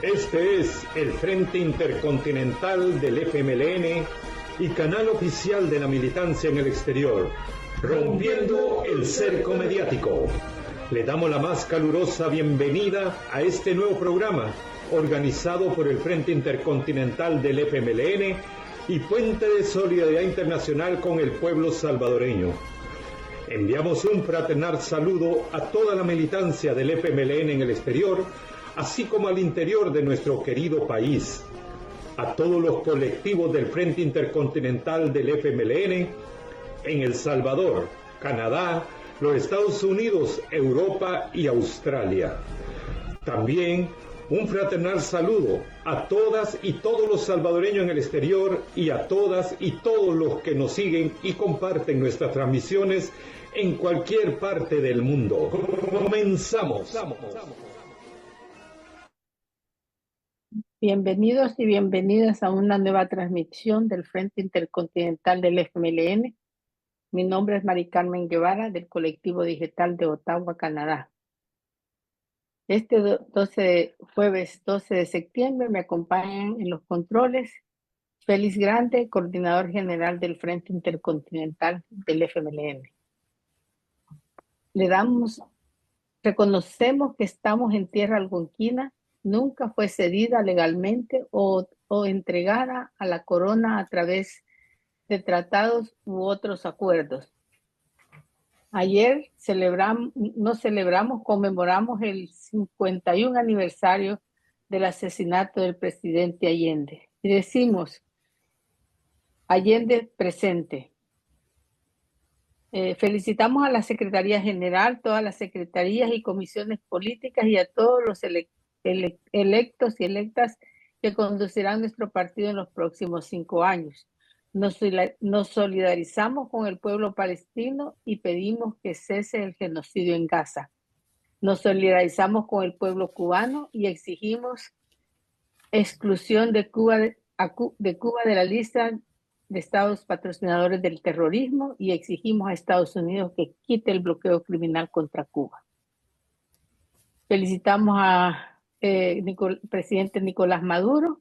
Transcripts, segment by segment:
Este es el Frente Intercontinental del FMLN y canal oficial de la militancia en el exterior, rompiendo el cerco mediático. Le damos la más calurosa bienvenida a este nuevo programa, organizado por el Frente Intercontinental del FMLN y Puente de Solidaridad Internacional con el pueblo salvadoreño. Enviamos un fraternal saludo a toda la militancia del FMLN en el exterior, así como al interior de nuestro querido país, a todos los colectivos del Frente Intercontinental del FMLN en El Salvador, Canadá, los Estados Unidos, Europa y Australia. También un fraternal saludo a todas y todos los salvadoreños en el exterior y a todas y todos los que nos siguen y comparten nuestras transmisiones en cualquier parte del mundo. Comenzamos. Bienvenidos y bienvenidas a una nueva transmisión del Frente Intercontinental del FMLN. Mi nombre es Mari Carmen Guevara, del colectivo digital de Ottawa, Canadá. Este jueves 12 de septiembre me acompañan en los controles Félix Grande, coordinador general del Frente Intercontinental del FMLN. Reconocemos que estamos en tierra algonquina. Nunca fue cedida legalmente o entregada a la corona a través de tratados u otros acuerdos. Ayer conmemoramos el 51 aniversario del asesinato del presidente Allende. Y decimos, Allende presente. Felicitamos a la Secretaría General, todas las secretarías y comisiones políticas y a todos los electos y electas que conducirán nuestro partido en los próximos 5 años. Nos solidarizamos con el pueblo palestino y pedimos que cese el genocidio en Gaza. Nos solidarizamos con el pueblo cubano y exigimos exclusión de Cuba de la lista de estados patrocinadores del terrorismo y exigimos a Estados Unidos que quite el bloqueo criminal contra Cuba. Felicitamos a presidente Nicolás Maduro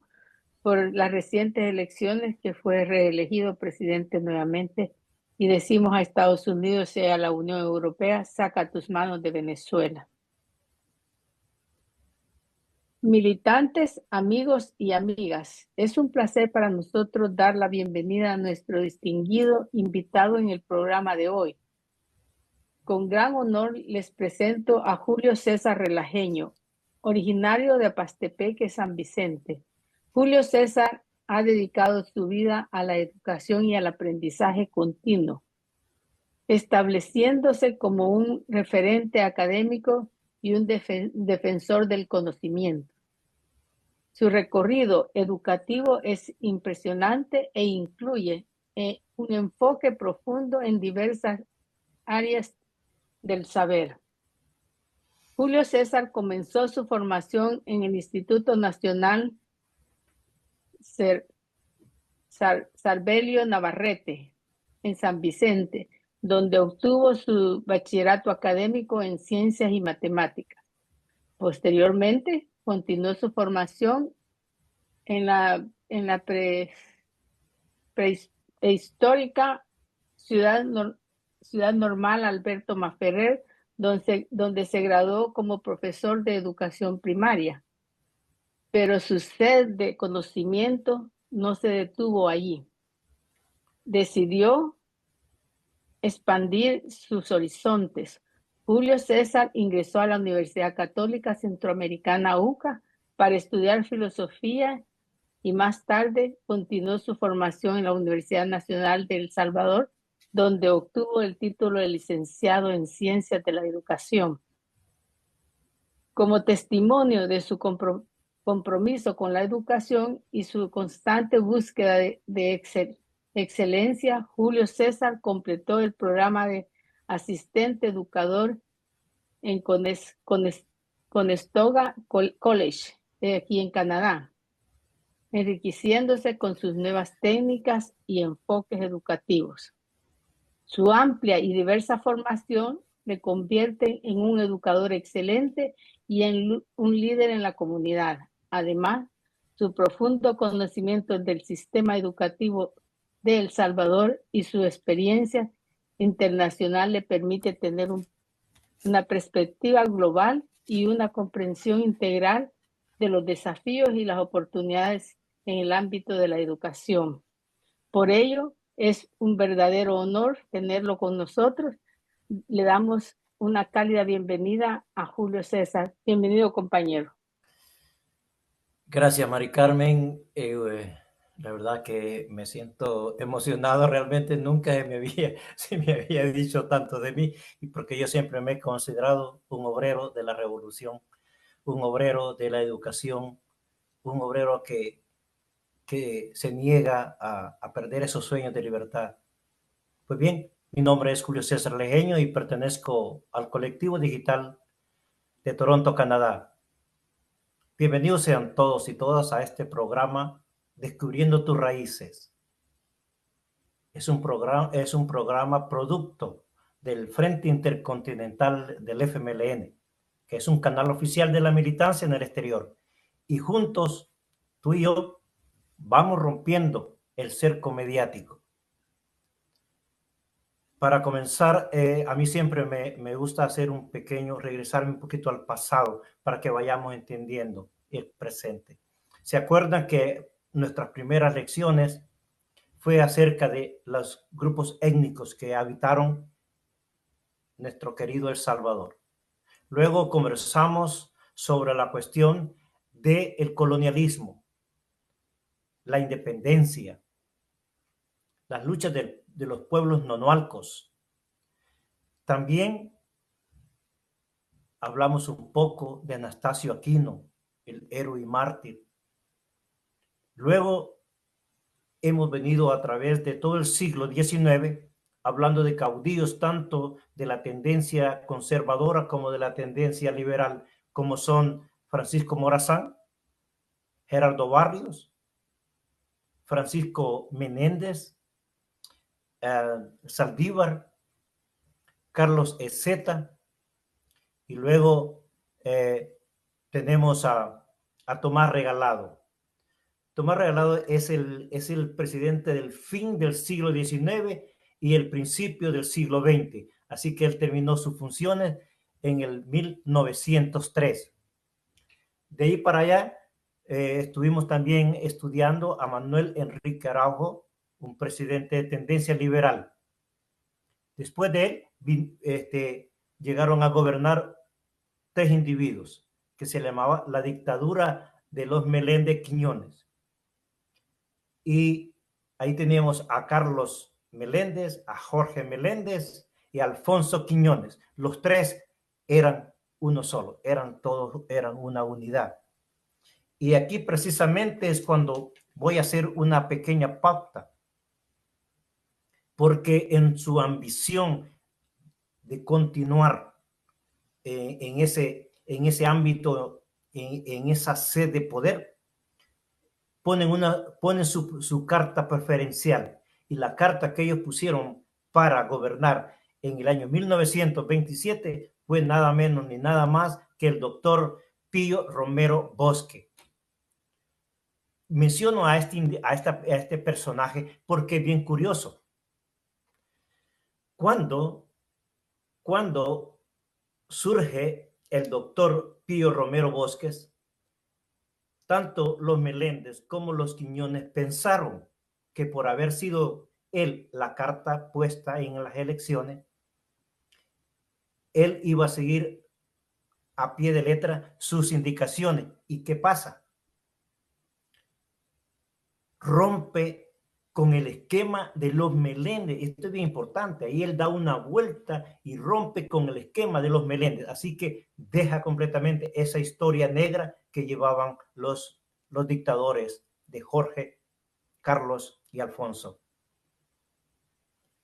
por las recientes elecciones, que fue reelegido presidente nuevamente, y decimos a Estados Unidos y a la Unión Europea, saca tus manos de Venezuela. Militantes, amigos y amigas, es un placer para nosotros dar la bienvenida a nuestro distinguido invitado en el programa de hoy. Con gran honor les presento a Julio César Relajeño, originario de Apastepeque, San Vicente. Julio César ha dedicado su vida a la educación y al aprendizaje continuo, estableciéndose como un referente académico y un defensor del conocimiento. Su recorrido educativo es impresionante e incluye un enfoque profundo en diversas áreas del saber. Julio César comenzó su formación en el Instituto Nacional Sarbelio Navarrete, en San Vicente, donde obtuvo su bachillerato académico en ciencias y matemáticas. Posteriormente, continuó su formación en la prehistórica Ciudad Normal Alberto Maferrer, donde se graduó como profesor de educación primaria. Pero su sed de conocimiento no se detuvo allí. Decidió expandir sus horizontes. Julio César ingresó a la Universidad Católica Centroamericana UCA para estudiar filosofía y más tarde continuó su formación en la Universidad Nacional de El Salvador, donde obtuvo el título de licenciado en Ciencias de la Educación. Como testimonio de su compromiso con la educación y su constante búsqueda de excelencia, Julio César completó el programa de asistente educador en Conestoga College, aquí en Canadá, enriqueciéndose con sus nuevas técnicas y enfoques educativos. Su amplia y diversa formación le convierte en un educador excelente y en un líder en la comunidad. Además, su profundo conocimiento del sistema educativo de El Salvador y su experiencia internacional le permite tener una perspectiva global y una comprensión integral de los desafíos y las oportunidades en el ámbito de la educación. Por ello, es un verdadero honor tenerlo con nosotros. Le damos una cálida bienvenida a Julio César. Bienvenido, compañero. Gracias, Mari Carmen. La verdad que me siento emocionado. Realmente nunca se me había dicho tanto de mí, y porque yo siempre me he considerado un obrero de la revolución, un obrero de la educación, un obrero que se niega a perder esos sueños de libertad. Pues bien, mi nombre es Julio César Lejeño y pertenezco al colectivo digital de Toronto, Canadá. Bienvenidos sean todos y todas a este programa Descubriendo tus raíces. Es un programa producto del Frente Intercontinental del FMLN, que es un canal oficial de la militancia en el exterior. Y juntos, tú y yo, vamos rompiendo el cerco mediático. Para comenzar, a mí siempre me gusta hacer regresarme un poquito al pasado para que vayamos entendiendo el presente. ¿Se acuerdan que nuestras primeras lecciones fue acerca de los grupos étnicos que habitaron nuestro querido El Salvador? Luego conversamos sobre la cuestión del colonialismo, la independencia, las luchas de los pueblos nonoalcos. También hablamos un poco de Anastasio Aquino, el héroe y mártir. Luego hemos venido a través de todo el siglo XIX hablando de caudillos tanto de la tendencia conservadora como de la tendencia liberal, como son Francisco Morazán, Gerardo Barrios, Francisco Menéndez, Saldívar, Carlos Ezeta, y luego tenemos a Tomás Regalado. Tomás Regalado es el presidente del fin del siglo XIX y el principio del siglo XX. Así que él terminó sus funciones en el 1903. De ahí para allá estuvimos también estudiando a Manuel Enrique Araujo, un presidente de tendencia liberal. Después de él llegaron a gobernar 3 individuos que se llamaba la dictadura de los Meléndez Quiñones. Y ahí teníamos a Carlos Meléndez, a Jorge Meléndez y a Alfonso Quiñones. Los 3 eran uno solo, eran una unidad. Y aquí precisamente es cuando voy a hacer una pequeña pauta, porque en su ambición de continuar en ese ámbito, en esa sed de poder, ponen su carta preferencial, y la carta que ellos pusieron para gobernar en el año 1927 fue nada menos ni nada más que el doctor Pío Romero Bosque. Menciono a este personaje porque es bien curioso. Cuando surge el doctor Pío Romero Bosques, tanto los Meléndez como los Quiñones pensaron que por haber sido él la carta puesta en las elecciones, él iba a seguir a pie de letra sus indicaciones. ¿Y qué pasa? Rompe con el esquema de los Meléndez. Esto es bien importante. Ahí él da una vuelta y rompe con el esquema de los Meléndez. Así que deja completamente esa historia negra que llevaban los dictadores de Jorge, Carlos y Alfonso.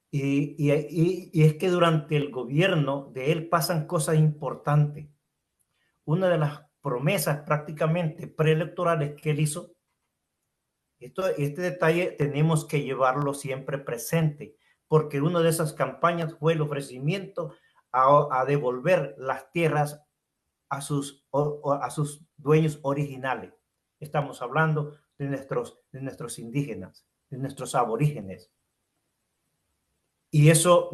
Y es que durante el gobierno de él pasan cosas importantes. Una de las promesas prácticamente preelectorales que él hizo, este detalle tenemos que llevarlo siempre presente, porque una de esas campañas fue el ofrecimiento a devolver las tierras a sus dueños originales. estamos hablando de nuestros indígenas, de nuestros aborígenes. Y eso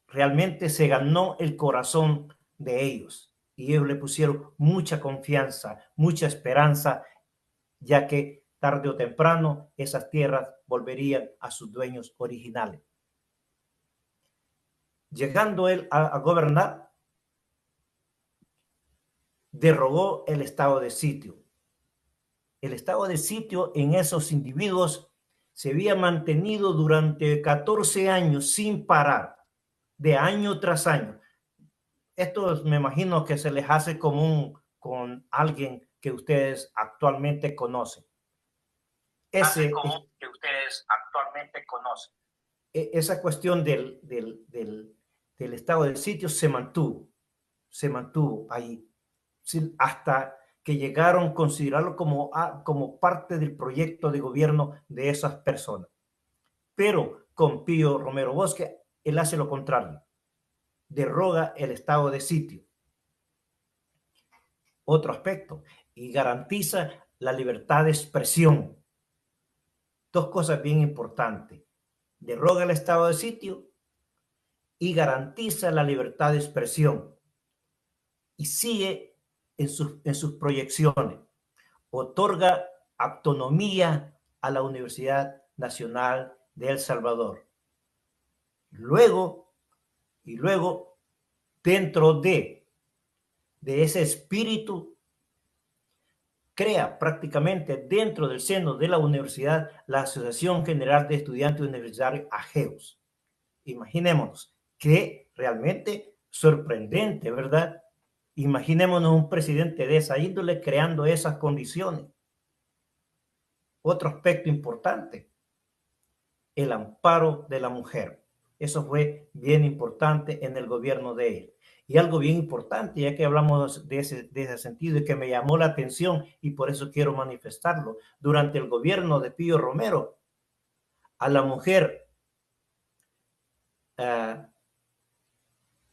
realmente se ganó el corazón de ellos. Y ellos le pusieron mucha confianza, mucha esperanza, ya que tarde o temprano esas tierras volverían a sus dueños originales. Llegando él a gobernar, derogó el estado de sitio. El estado de sitio en esos individuos se había mantenido durante 14 años sin parar, de año tras año. Esto me imagino que se les hace común con alguien que ustedes actualmente conocen. Esa cuestión del estado del sitio se mantuvo ahí hasta que llegaron a considerarlo como parte del proyecto de gobierno de esas personas. Pero con Pío Romero Bosque, él hace lo contrario, deroga el estado de sitio. Otro aspecto, y garantiza la libertad de expresión. Dos cosas bien importantes. Deroga el estado de sitio y garantiza la libertad de expresión. Y sigue en sus proyecciones. Otorga autonomía a la Universidad Nacional de El Salvador. Luego, dentro de ese espíritu, crea prácticamente dentro del seno de la universidad la Asociación General de Estudiantes Universitarios, AGEUS. Imaginémonos que realmente sorprendente, ¿verdad? Imaginémonos un presidente de esa índole creando esas condiciones. Otro aspecto importante, el amparo de la mujer. Eso fue bien importante en el gobierno de él. Y algo bien importante, ya que hablamos de ese sentido y que me llamó la atención y por eso quiero manifestarlo. Durante el gobierno de Pío Romero, a la mujer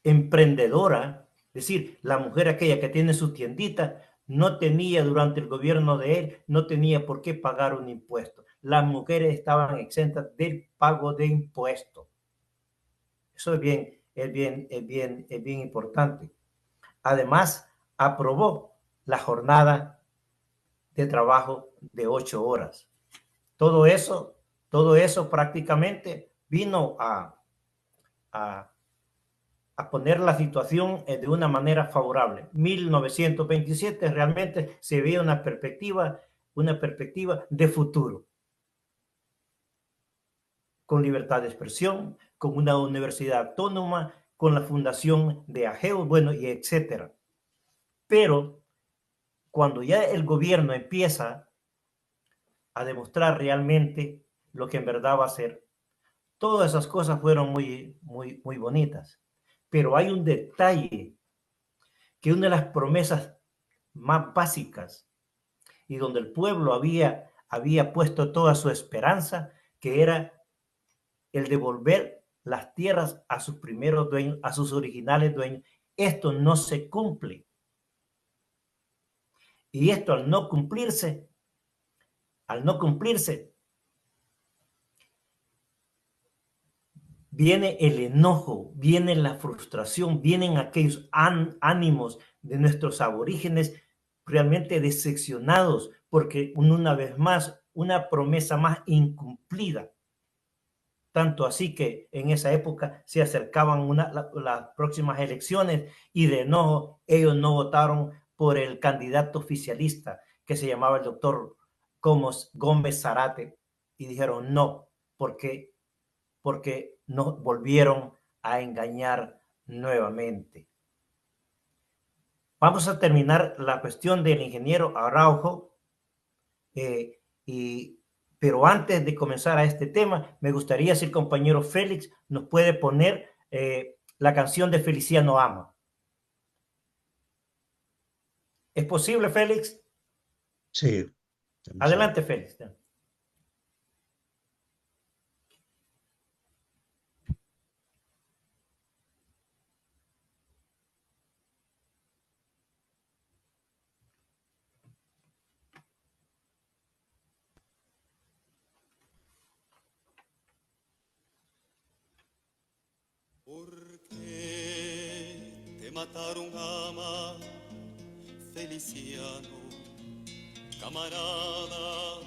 emprendedora, es decir, la mujer aquella que tiene su tiendita, no tenía durante el gobierno de él, no tenía por qué pagar un impuesto. Las mujeres estaban exentas del pago de impuestos. Eso es bien importante. Además, aprobó la jornada de trabajo de 8 horas. Todo eso prácticamente vino a poner la situación de una manera favorable. 1927 realmente se veía una perspectiva de futuro, con libertad de expresión, con una universidad autónoma, con la fundación de AGEUS, bueno, y etcétera. Pero cuando ya el gobierno empieza a demostrar realmente lo que en verdad va a ser, todas esas cosas fueron muy bonitas. Pero hay un detalle, que una de las promesas más básicas y donde el pueblo había puesto toda su esperanza, que era el devolver las tierras a sus primeros dueños, a sus originales dueños. Esto no se cumple. Y esto al no cumplirse, viene el enojo, viene la frustración, vienen aquellos ánimos de nuestros aborígenes realmente decepcionados, porque una vez más, una promesa más incumplida. Tanto así que en esa época se acercaban las próximas elecciones y de enojo ellos no votaron por el candidato oficialista que se llamaba el doctor Gómez Zarate y dijeron no, porque nos volvieron a engañar nuevamente. Vamos a terminar la cuestión del ingeniero Araujo, pero antes de comenzar a este tema, me gustaría si el compañero Félix nos puede poner la canción de Feliciano Ama. ¿Es posible, Félix? Sí. Adelante, Félix. mataron ama Feliciano, camarada,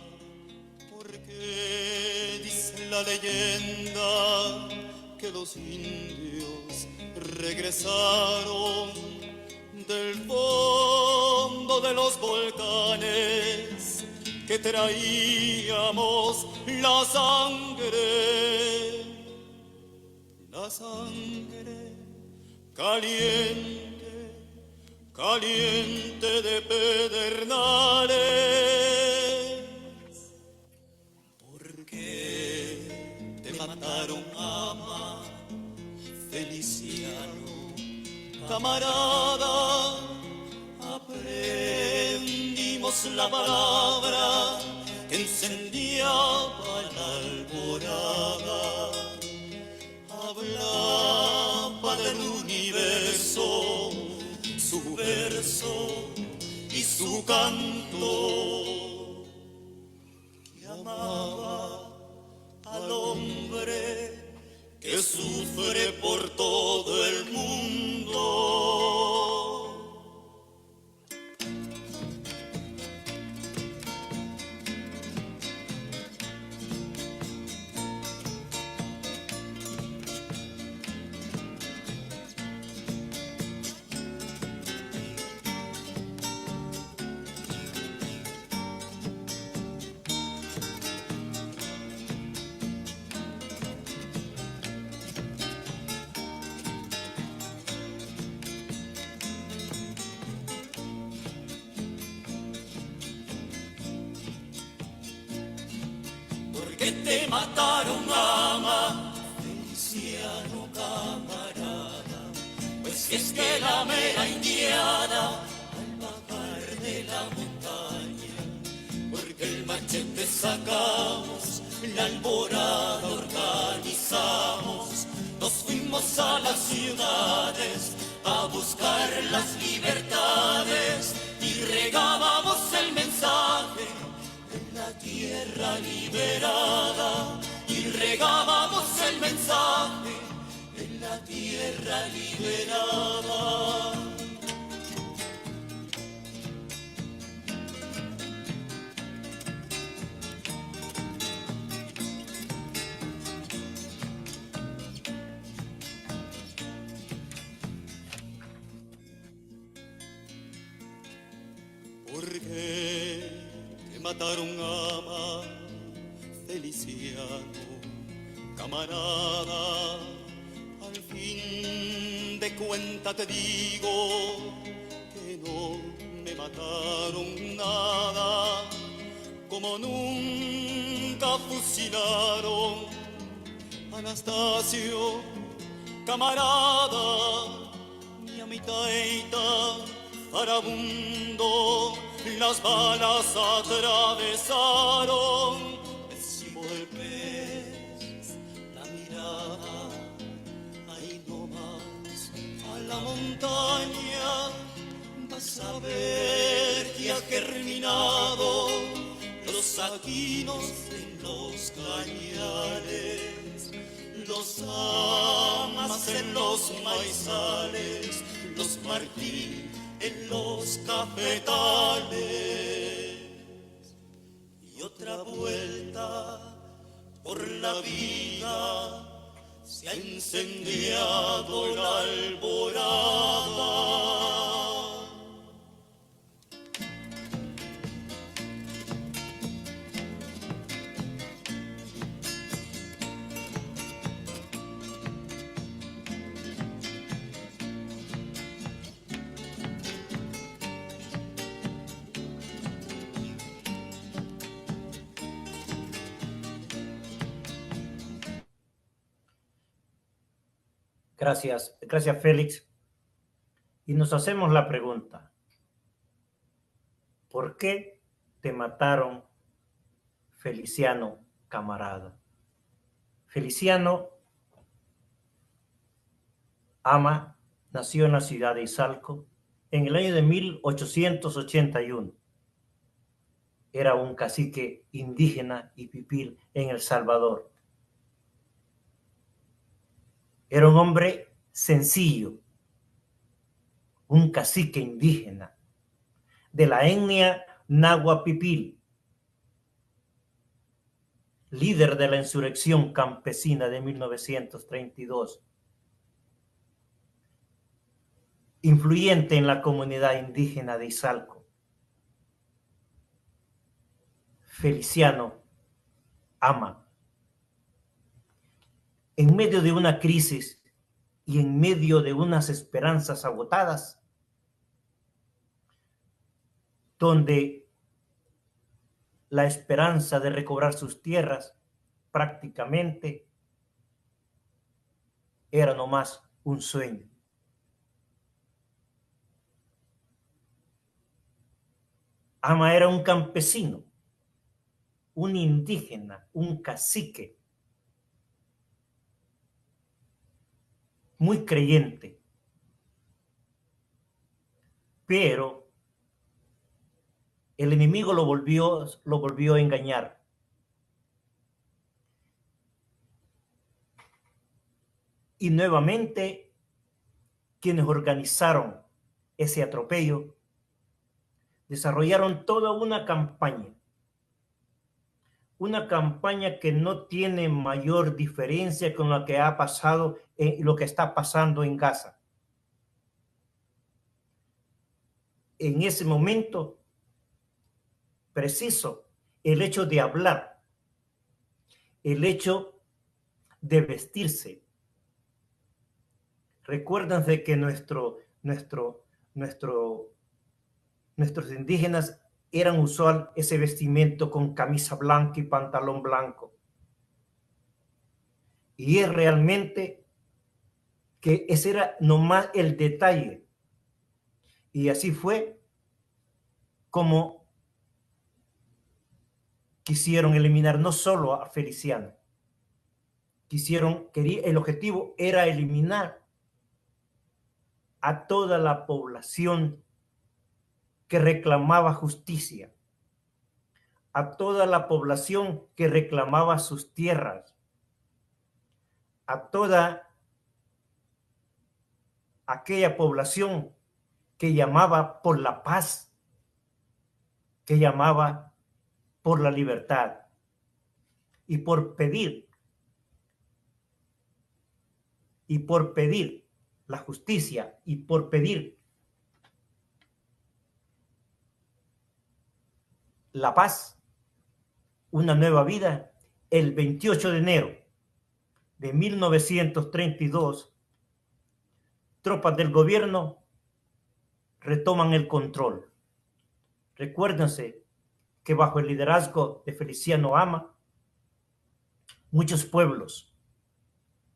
porque dice la leyenda que los indios regresaron del fondo de los volcanes, que traíamos la sangre caliente, caliente de pedernales. ¿Por qué te mataron, ama Feliciano, camarada? Aprendimos la palabra que encendiaba la alborada. Hablaba del universo, su verso y su canto, que amaba al hombre que sufre por todo el mundo. Que te mataron, ama Feliciano, camarada, pues si es que la mera indiana al bajar de la montaña, porque el machete sacamos, la alborada organizamos, nos fuimos a las ciudades a buscar las libertades y regábamos el mensaje en la tierra liberada, y regábamos el mensaje en la tierra liberada. ¿Por qué te mataron, ama Feliciano, camarada? Al fin de cuenta te digo que no me mataron nada, como nunca fusilaron a Anastasio, camarada, ni a mi taita farabundo. Las balas atravesaron encima del pez, la mirada, ahí nomás, a la montaña. Vas a ver que ha germinado los saquinos en los cañares, los amas en los maizales, los martí en los cafetales, y otra vuelta por la vida se ha incendiado la alborada. Gracias, gracias Félix. Y nos hacemos la pregunta, ¿por qué te mataron, Feliciano, camarada? Feliciano Ama nació en la ciudad de Izalco en el año de 1881. Era un cacique indígena y pipil en El Salvador. Era un hombre sencillo, un cacique indígena de la etnia Nahua Pipil, líder de la insurrección campesina de 1932, influyente en la comunidad indígena de Izalco, Feliciano Ama. En medio de una crisis y en medio de unas esperanzas agotadas, donde la esperanza de recobrar sus tierras prácticamente era nomás un sueño. Ama era un campesino, un indígena, un cacique, muy creyente, pero el enemigo lo volvió a engañar. Y nuevamente, quienes organizaron ese atropello desarrollaron toda una campaña que no tiene mayor diferencia con lo que ha pasado, lo que está pasando en Gaza. En ese momento preciso, el hecho de hablar, el hecho de vestirse. Recuérdense que nuestros indígenas eran usual ese vestimento con camisa blanca y pantalón blanco. Y es realmente que ese era nomás el detalle. Y así fue como quisieron eliminar no solo a Feliciano, el objetivo era eliminar a toda la población que reclamaba justicia, a toda la población que reclamaba sus tierras, a toda aquella población que llamaba por la paz, que llamaba por la libertad y por pedir la justicia y por pedir la paz, una nueva vida. El 28 de enero de 1932, tropas del gobierno retoman el control. Recuérdense que bajo el liderazgo de Feliciano Ama, muchos pueblos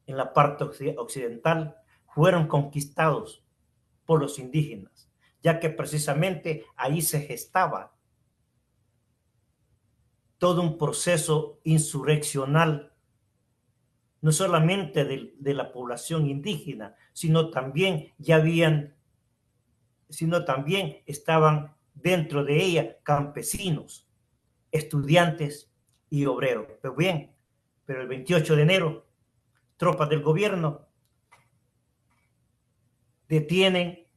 en la parte occidental fueron conquistados por los indígenas, ya que precisamente ahí se gestaba todo un proceso insurreccional, no solamente de la población indígena, sino también estaban dentro de ella campesinos, estudiantes y obreros. Pero el 28 de enero, tropas del gobierno detienen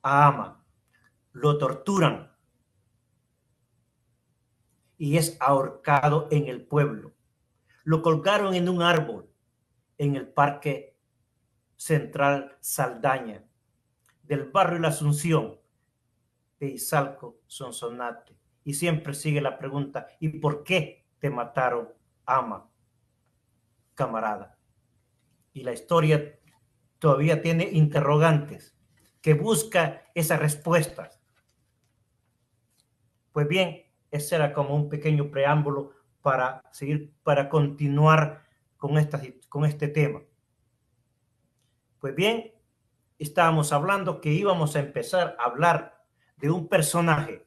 a Ama, lo torturan y es ahorcado en el pueblo. Lo colgaron en un árbol en el Parque Central Saldaña, del barrio La Asunción de Izalco, Sonsonate. Y siempre sigue la pregunta: ¿y por qué te mataron, Ama, camarada? Y la historia todavía tiene interrogantes que busca esas respuestas. Pues bien, ese era como un pequeño preámbulo para continuar con este tema. Pues bien, estábamos hablando que íbamos a empezar a hablar de un personaje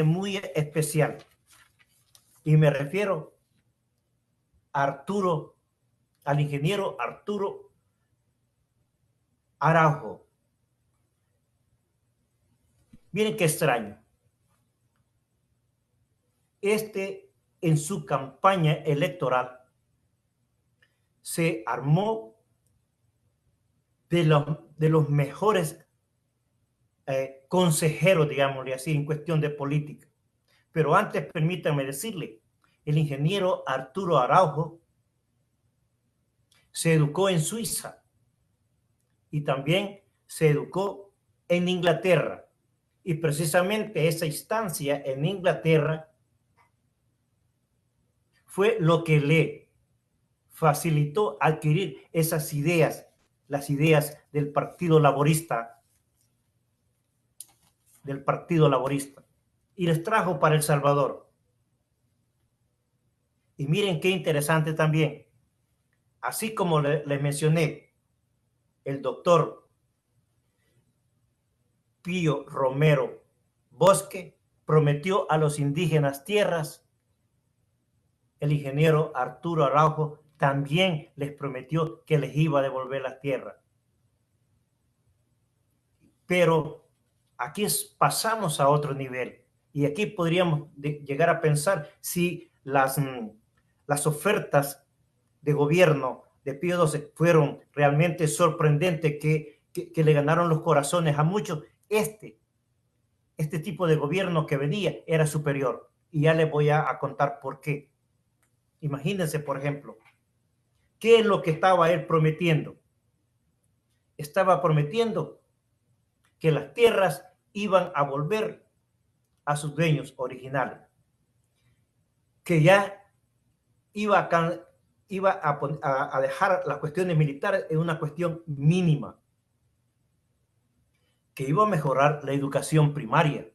muy especial. Y me refiero al ingeniero Arturo Araujo. Miren qué extraño. En su campaña electoral se armó de de los mejores consejeros, digámosle así, en cuestión de política. Pero antes, permítanme decirle, el ingeniero Arturo Araujo se educó en Suiza y también se educó en Inglaterra. Y precisamente esa instancia en Inglaterra fue lo que le facilitó adquirir esas ideas, las ideas del Partido Laborista, y les trajo para El Salvador. Y miren qué interesante también, así como les mencioné, el doctor Pío Romero Bosque prometió a los indígenas tierras. El ingeniero Arturo Araujo también les prometió que les iba a devolver las tierras. Pero aquí pasamos a otro nivel y aquí podríamos llegar a pensar si las ofertas de gobierno de Pío XII fueron realmente sorprendentes, que le ganaron los corazones a muchos. Este tipo de gobierno que venía era superior, y ya les voy a contar por qué. Imagínense, por ejemplo, ¿qué es lo que estaba él prometiendo? Estaba prometiendo que las tierras iban a volver a sus dueños originales, que ya iba a dejar las cuestiones militares en una cuestión mínima, que iba a mejorar la educación primaria,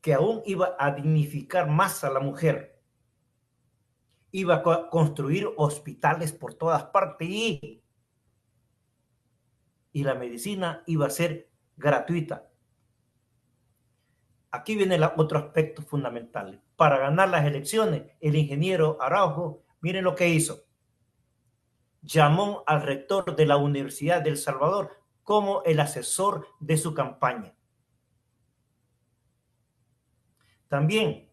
que aún iba a dignificar más a la mujer, iba a construir hospitales por todas partes y la medicina iba a ser gratuita. Aquí viene otro aspecto fundamental. Para ganar las elecciones, el ingeniero Araujo, miren lo que hizo. Llamó al rector de la Universidad de El Salvador como el asesor de su campaña. También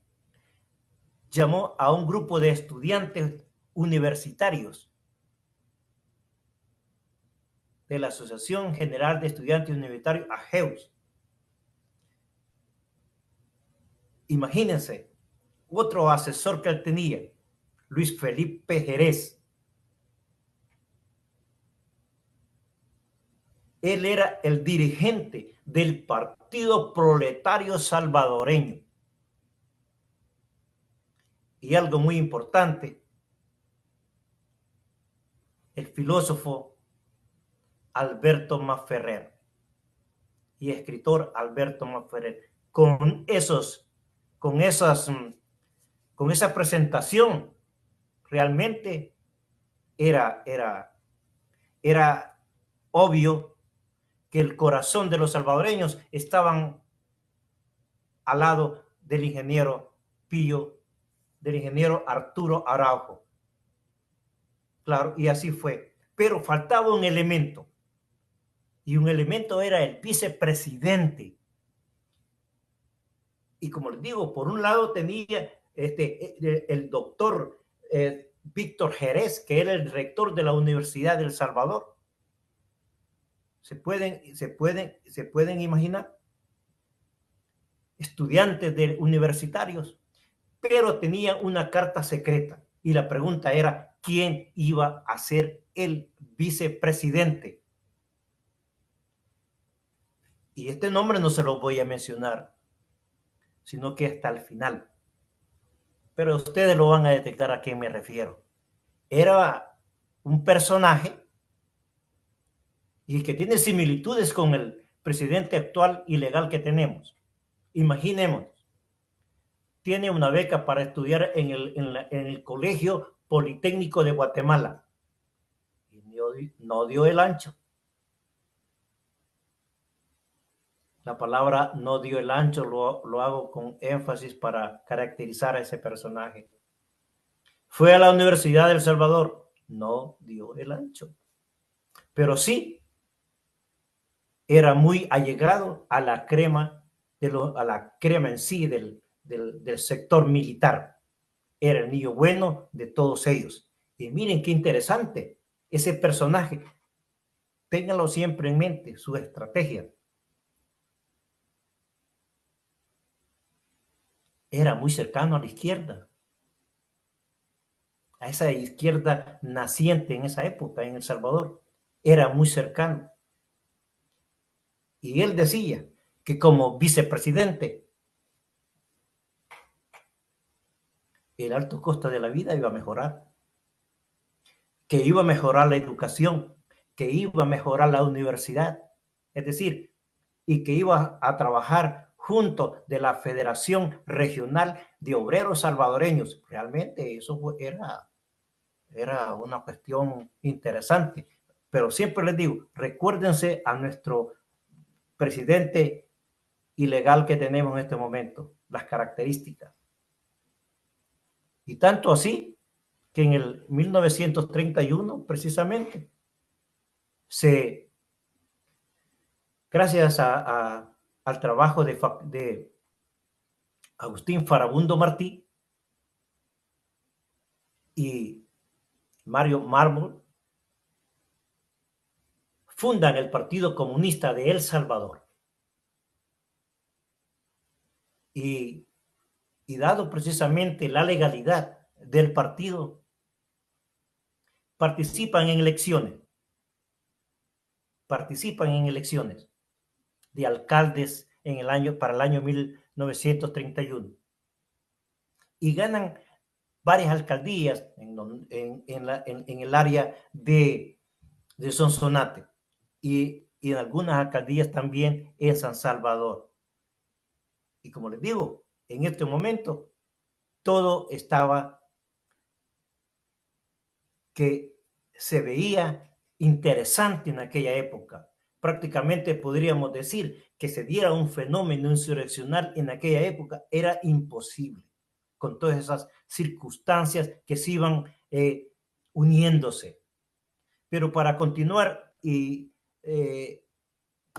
llamó a un grupo de estudiantes universitarios de la Asociación General de Estudiantes Universitarios, AGEUS. Imagínense, otro asesor que él tenía, Luis Felipe Jerez. Él era el dirigente del Partido Proletario Salvadoreño. Y algo muy importante, el filósofo Alberto Masferrer y escritor Alberto Masferrer. Con esa presentación, realmente era obvio que el corazón de los salvadoreños estaban al lado del ingeniero Arturo Araujo. Claro, y así fue. Pero faltaba un elemento, y un elemento era el vicepresidente. Y como les digo, por un lado tenía el doctor Víctor Jerez, que era el rector de la Universidad de El Salvador. ¿Se pueden imaginar? Estudiantes universitarios, pero tenían una carta secreta. Y la pregunta era, ¿quién iba a ser el vicepresidente? Y este nombre no se lo voy a mencionar, sino que hasta el final. Pero ustedes lo van a detectar a quién me refiero. Era un personaje y que tiene similitudes con el presidente actual y legal que tenemos. Imaginemos, tiene una beca para estudiar en el Colegio Politécnico de Guatemala y no dio el ancho. La palabra no dio el ancho lo hago con énfasis para caracterizar a ese personaje. Fue a la Universidad de El Salvador, no dio el ancho, pero sí era muy allegado a la crema en sí del sector militar. Era el niño bueno de todos ellos. Y miren qué interesante ese personaje. ténganlo siempre en mente, su estrategia. Era muy cercano a la izquierda, a esa izquierda naciente en esa época en El Salvador. Era muy cercano. Y él decía que como vicepresidente, el alto costo de la vida iba a mejorar, que iba a mejorar la educación, que iba a mejorar la universidad, es decir, y que iba a trabajar junto de la Federación Regional de Obreros Salvadoreños. Realmente eso era una cuestión interesante, pero siempre les digo, recuérdense a nuestro presidente ilegal que tenemos en este momento, las características. Y tanto así que en el 1931, precisamente, gracias al trabajo de Agustín Farabundo Martí y Mario Marmol, fundan el Partido Comunista de El Salvador. Y dado precisamente la legalidad del partido, participan en elecciones de alcaldes para el año 1931 y ganan varias alcaldías en el área de Sonsonate y en algunas alcaldías también en San Salvador. Y como les digo, en este momento todo estaba que se veía interesante en aquella época. Prácticamente podríamos decir que se diera un fenómeno insurreccional en aquella época era imposible, con todas esas circunstancias que se iban uniéndose. Pero para continuar,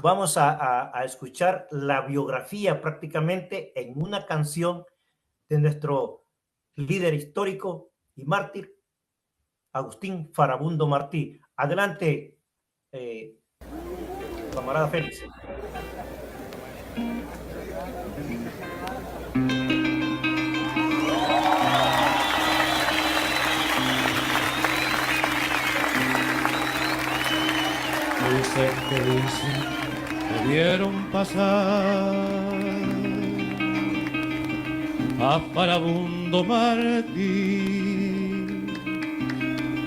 vamos a escuchar la biografía prácticamente en una canción de nuestro líder histórico y mártir, Agustín Farabundo Martí. Adelante, camarada Félix. Dicen que vieron pasar a Farabundo Martí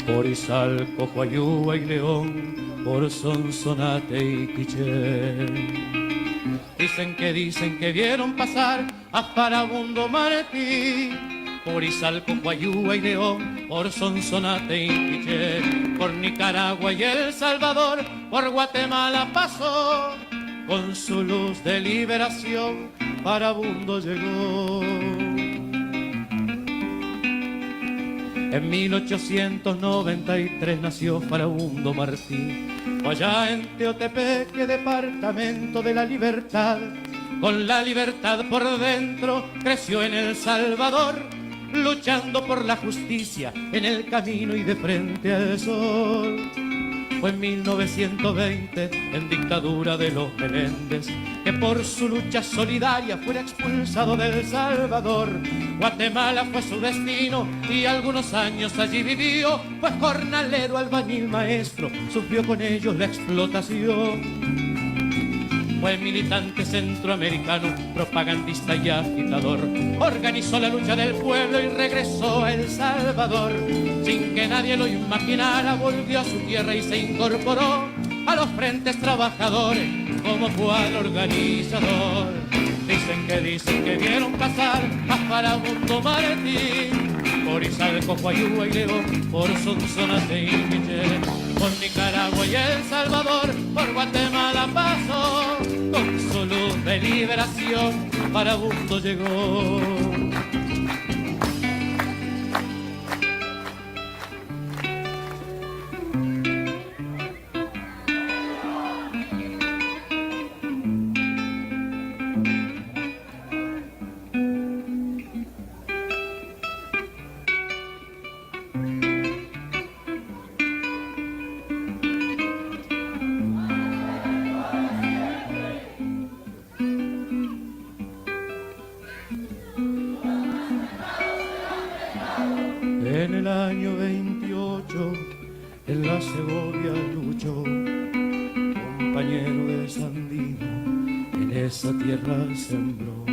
por Izalco, Coayúa y León, por Sonsonate y Quiché. Dicen que vieron pasar a Farabundo Martí por Izalco, Coayúa y León, por Sonsonate y Quiché, por Nicaragua y El Salvador, por Guatemala pasó, con su luz de liberación Farabundo llegó. En 1893 nació Farabundo Martí, allá en Teotepeque, departamento de la Libertad. Con la libertad por dentro creció en El Salvador, luchando por la justicia en el camino y de frente al sol. Fue en 1920, en dictadura de los Meléndez, que por su lucha solidaria fuera expulsado de El Salvador. Guatemala fue su destino y algunos años allí vivió. Fue jornalero, albañil, maestro, sufrió con ellos la explotación. Fue militante centroamericano, propagandista y agitador. Organizó la lucha del pueblo y regresó a El Salvador. Sin que nadie lo imaginara, volvió a su tierra y se incorporó a los frentes trabajadores como cuadro organizador. Dicen que vieron pasar a Farabundo Martí por Izalco, Coayúa y León, por Sonsonate y Quiché, por Nicaragua y El Salvador, por Guatemala pasó, con su luz de liberación Farabundo llegó. Segovia luchó, compañero de Sandino, en esa tierra sembró.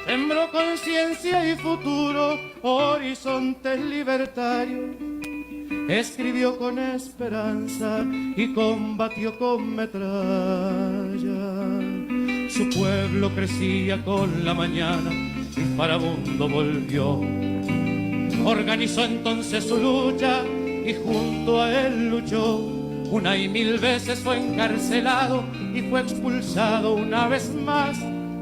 Sembró conciencia y futuro, horizontes libertarios. Escribió con esperanza y combatió con metralla. Su pueblo crecía con la mañana y Farabundo volvió. Organizó entonces su lucha y junto a él luchó. Una y mil veces fue encarcelado y fue expulsado una vez más.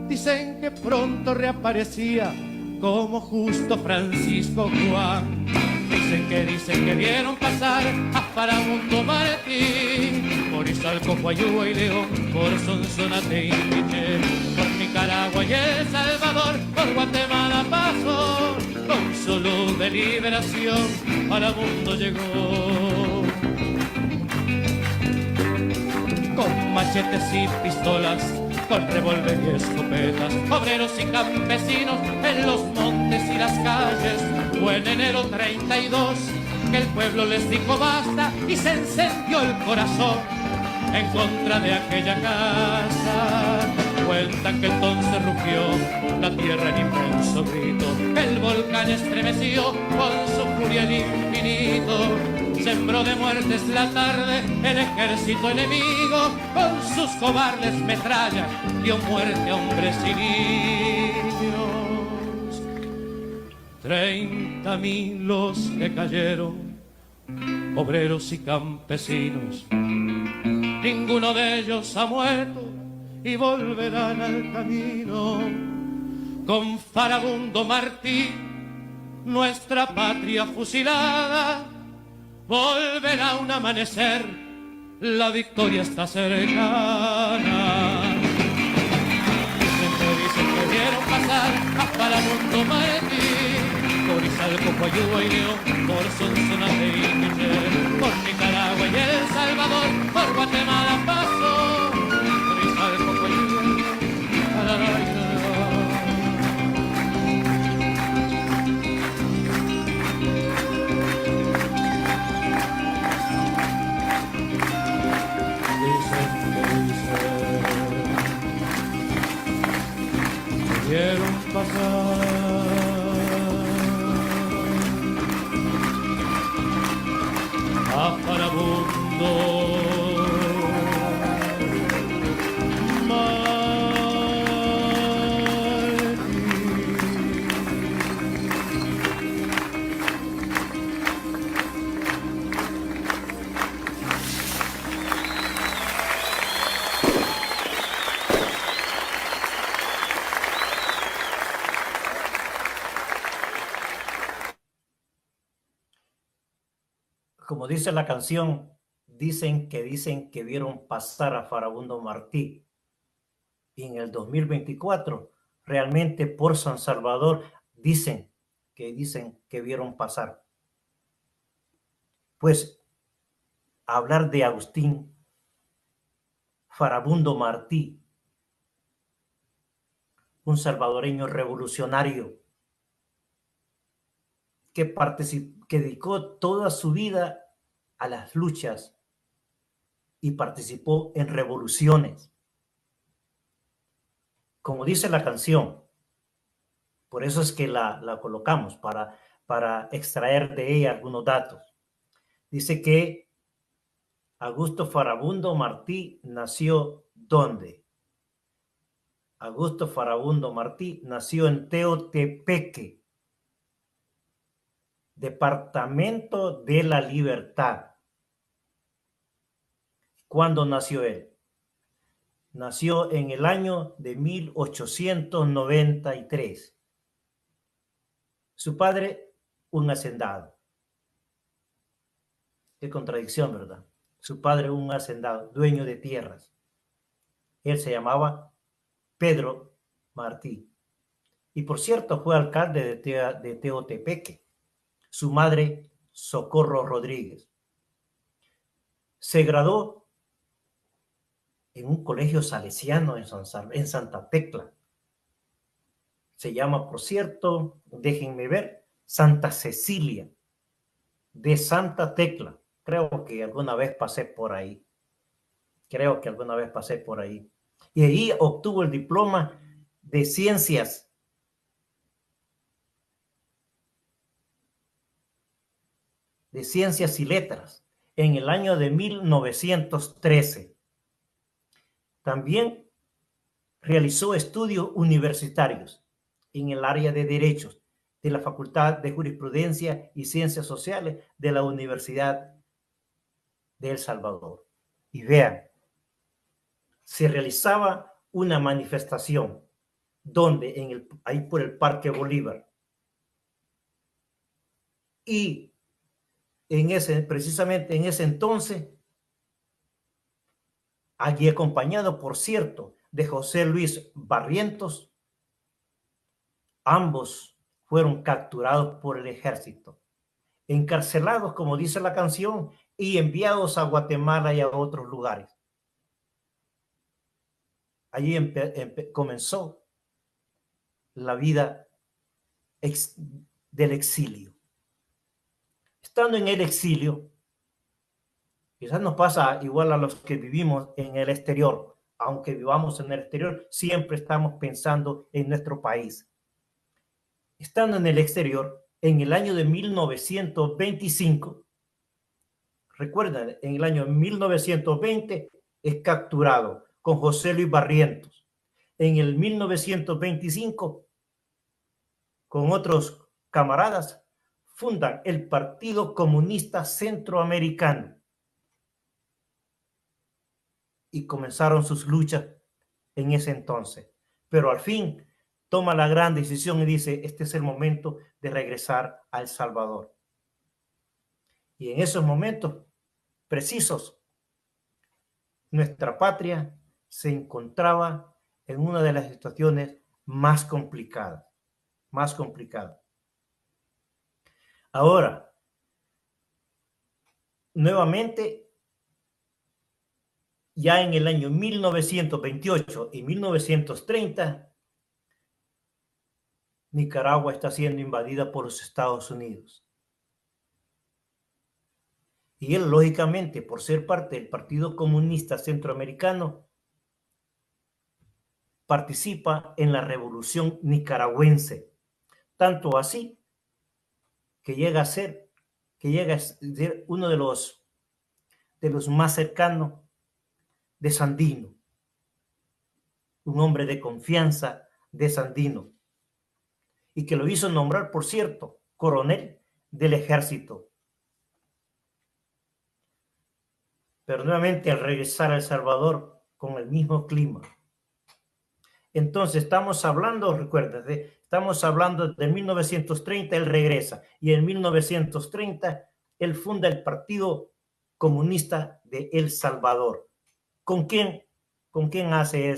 Dicen que pronto reaparecía como justo Francisco Juan. Dicen que vieron pasar a Farabundo Martí por Izalco, Guayúa y León, por Sonsonate y Michel, por Nicaragua y El Salvador, por Guatemala pasó. Con su luz de liberación Farabundo llegó. Con machetes y pistolas, con revólver y escopetas, obreros y campesinos en los montes y las calles. Fue en enero 32 que el pueblo les dijo basta y se encendió el corazón en contra de aquella casa. Cuentan que entonces rugió la tierra en inmenso grito, el volcán estremeció con su furia el infinito. Sembró de muertes la tarde el ejército enemigo, con sus cobardes metrallas dio muerte a hombres y niños. 30.000 los que cayeron, obreros y campesinos. Ninguno de ellos ha muerto y volverán al camino. Con Farabundo Martí, nuestra patria fusilada, volverá un amanecer, la victoria está cercana. Dicen que vieron pasar a Farabundo Martí por Izalco, Guayúa y León, por Sonsonate y Michel, por Nicaragua y El Salvador, por Guatemala pasó, por Izalco, Guayúa y León. Vieron pasar a Farabundo Martí. Como dice la canción, dicen que vieron pasar a Farabundo Martí. Y en el 2024, realmente por San Salvador, dicen que vieron pasar. Pues hablar de Agustín Farabundo Martí, un salvadoreño revolucionario que dedicó toda su vida a las luchas y participó en revoluciones. Como dice la canción, por eso es que la colocamos, para extraer de ella algunos datos. Dice que Augusto Farabundo Martí nació ¿dónde? Augusto Farabundo Martí nació en Teotepeque, Departamento de la Libertad. ¿Cuándo nació él? Nació en el año de 1893. Su padre, un hacendado. Qué contradicción, ¿verdad? Su padre, un hacendado, dueño de tierras. Él se llamaba Pedro Martí. Y por cierto, fue alcalde de Teotepeque. Su madre, Socorro Rodríguez. Se graduó en un colegio salesiano en Santa Tecla. Se llama, por cierto, déjenme ver, Santa Cecilia de Santa Tecla. Creo que alguna vez pasé por ahí. Creo que alguna vez pasé por ahí. Y ahí obtuvo el diploma de ciencias y letras en el año de 1913. También realizó estudios universitarios en el área de derechos de la Facultad de Jurisprudencia y Ciencias Sociales de la Universidad de El Salvador. Y vean, se realizaba una manifestación donde ahí por el Parque Bolívar, y precisamente en ese entonces, allí acompañado, por cierto, de José Luis Barrientos, ambos fueron capturados por el ejército, encarcelados, como dice la canción, y enviados a Guatemala y a otros lugares. Allí comenzó la vida del exilio. Estando en el exilio, quizás nos pasa igual a los que vivimos en el exterior. Aunque vivamos en el exterior, siempre estamos pensando en nuestro país. Estando en el exterior, en el año de 1925, recuerden, en el año 1920 es capturado con José Luis Barrientos. En el 1925, con otros camaradas, fundan el Partido Comunista Centroamericano y comenzaron sus luchas en ese entonces. Pero al fin toma la gran decisión y dice, este es el momento de regresar a El Salvador. Y en esos momentos precisos, nuestra patria se encontraba en una de las situaciones más complicadas. Ahora, nuevamente, ya en el año 1928 y 1930, Nicaragua está siendo invadida por los Estados Unidos. Y él, lógicamente, por ser parte del Partido Comunista Centroamericano, participa en la Revolución Nicaragüense. Tanto así que llega a ser uno de los más cercanos de Sandino, un hombre de confianza de Sandino, y que lo hizo nombrar, por cierto, coronel del ejército. Pero nuevamente, al regresar a El Salvador con el mismo clima. Entonces estamos hablando, recuérdense, estamos hablando de 1930, él regresa, y en 1930 él funda el Partido Comunista de El Salvador. ¿Con quién hace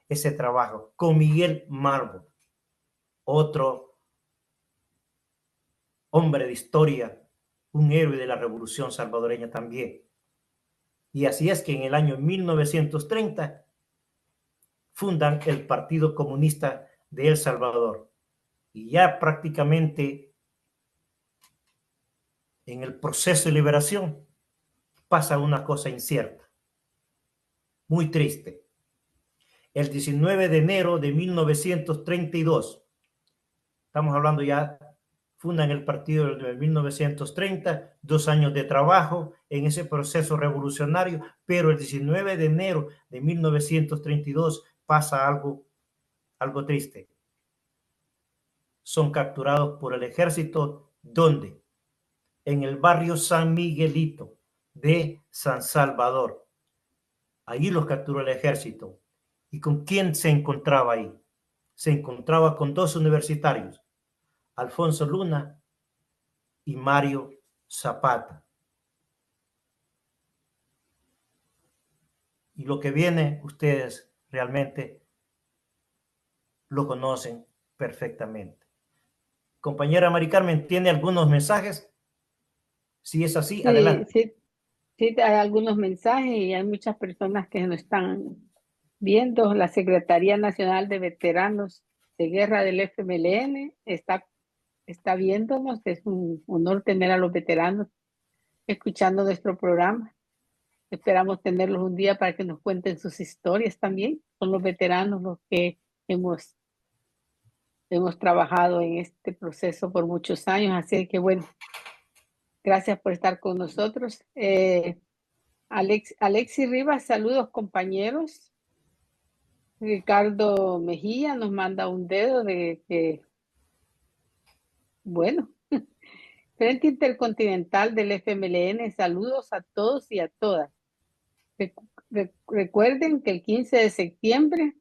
ese trabajo? Con Miguel Mármol, otro hombre de historia, un héroe de la Revolución salvadoreña también. Y así es que en el año 1930 fundan el Partido Comunista de El Salvador. Y ya prácticamente en el proceso de liberación pasa una cosa incierta, muy triste. El 19 de enero de 1932, estamos hablando ya, fundan el partido de 1930, 2 años de trabajo en ese proceso revolucionario, pero el 19 de enero de 1932 pasa algo triste. Son capturados por el ejército, ¿dónde? En el barrio San Miguelito de San Salvador. Allí los capturó el ejército. ¿Y con quién se encontraba ahí? Se encontraba con 2 universitarios, Alfonso Luna y Mario Zapata. Y lo que viene, ustedes realmente lo conocen perfectamente. Compañera Mari Carmen, ¿tiene algunos mensajes? Si es así, Sí, adelante. sí, hay algunos mensajes y hay muchas personas que nos están viendo. La Secretaría Nacional de Veteranos de Guerra del FMLN está viéndonos. Es un honor tener a los veteranos escuchando nuestro programa. Esperamos tenerlos un día para que nos cuenten sus historias también. Son los veteranos los que hemos trabajado en este proceso por muchos años. Así que bueno, gracias por estar con nosotros. Alexi Rivas, saludos compañeros. Ricardo Mejía nos manda un dedo de que, bueno, Frente Intercontinental del FMLN, saludos a todos y a todas. Recuerden que el 15 de septiembre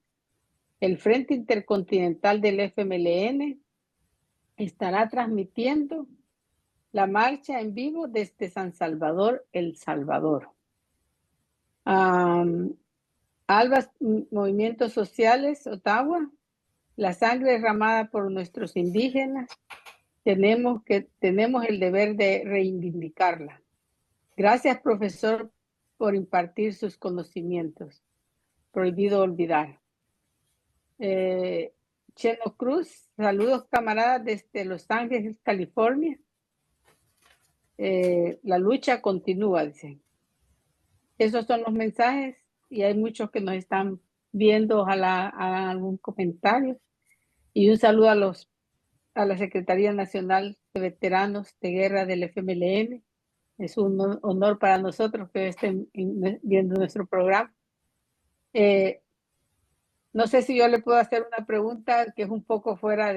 el Frente Intercontinental del FMLN estará transmitiendo la marcha en vivo desde San Salvador, El Salvador. Albas Movimientos Sociales, Ottawa, la sangre derramada por nuestros indígenas, tenemos el deber de reivindicarla. Gracias, profesor, por impartir sus conocimientos. Prohibido olvidar. Cheno Cruz, saludos camaradas desde Los Ángeles, California. La lucha continúa, dicen. Esos son los mensajes y hay muchos que nos están viendo, ojalá hagan algún comentario. Y un saludo a la Secretaría Nacional de Veteranos de Guerra del FMLN. Es un honor para nosotros que estén viendo nuestro programa. No sé si yo le puedo hacer una pregunta que es un poco fuera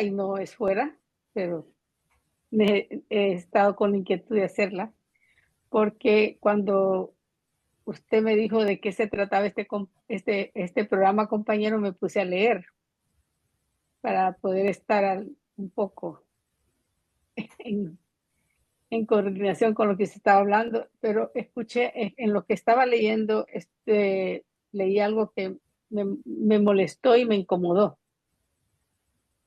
y no es fuera, pero he estado con la inquietud de hacerla, porque cuando usted me dijo de qué se trataba este programa, compañero, me puse a leer para poder estar un poco en coordinación con lo que se estaba hablando, pero escuché en lo que estaba leyendo, leí algo que me molestó y me incomodó.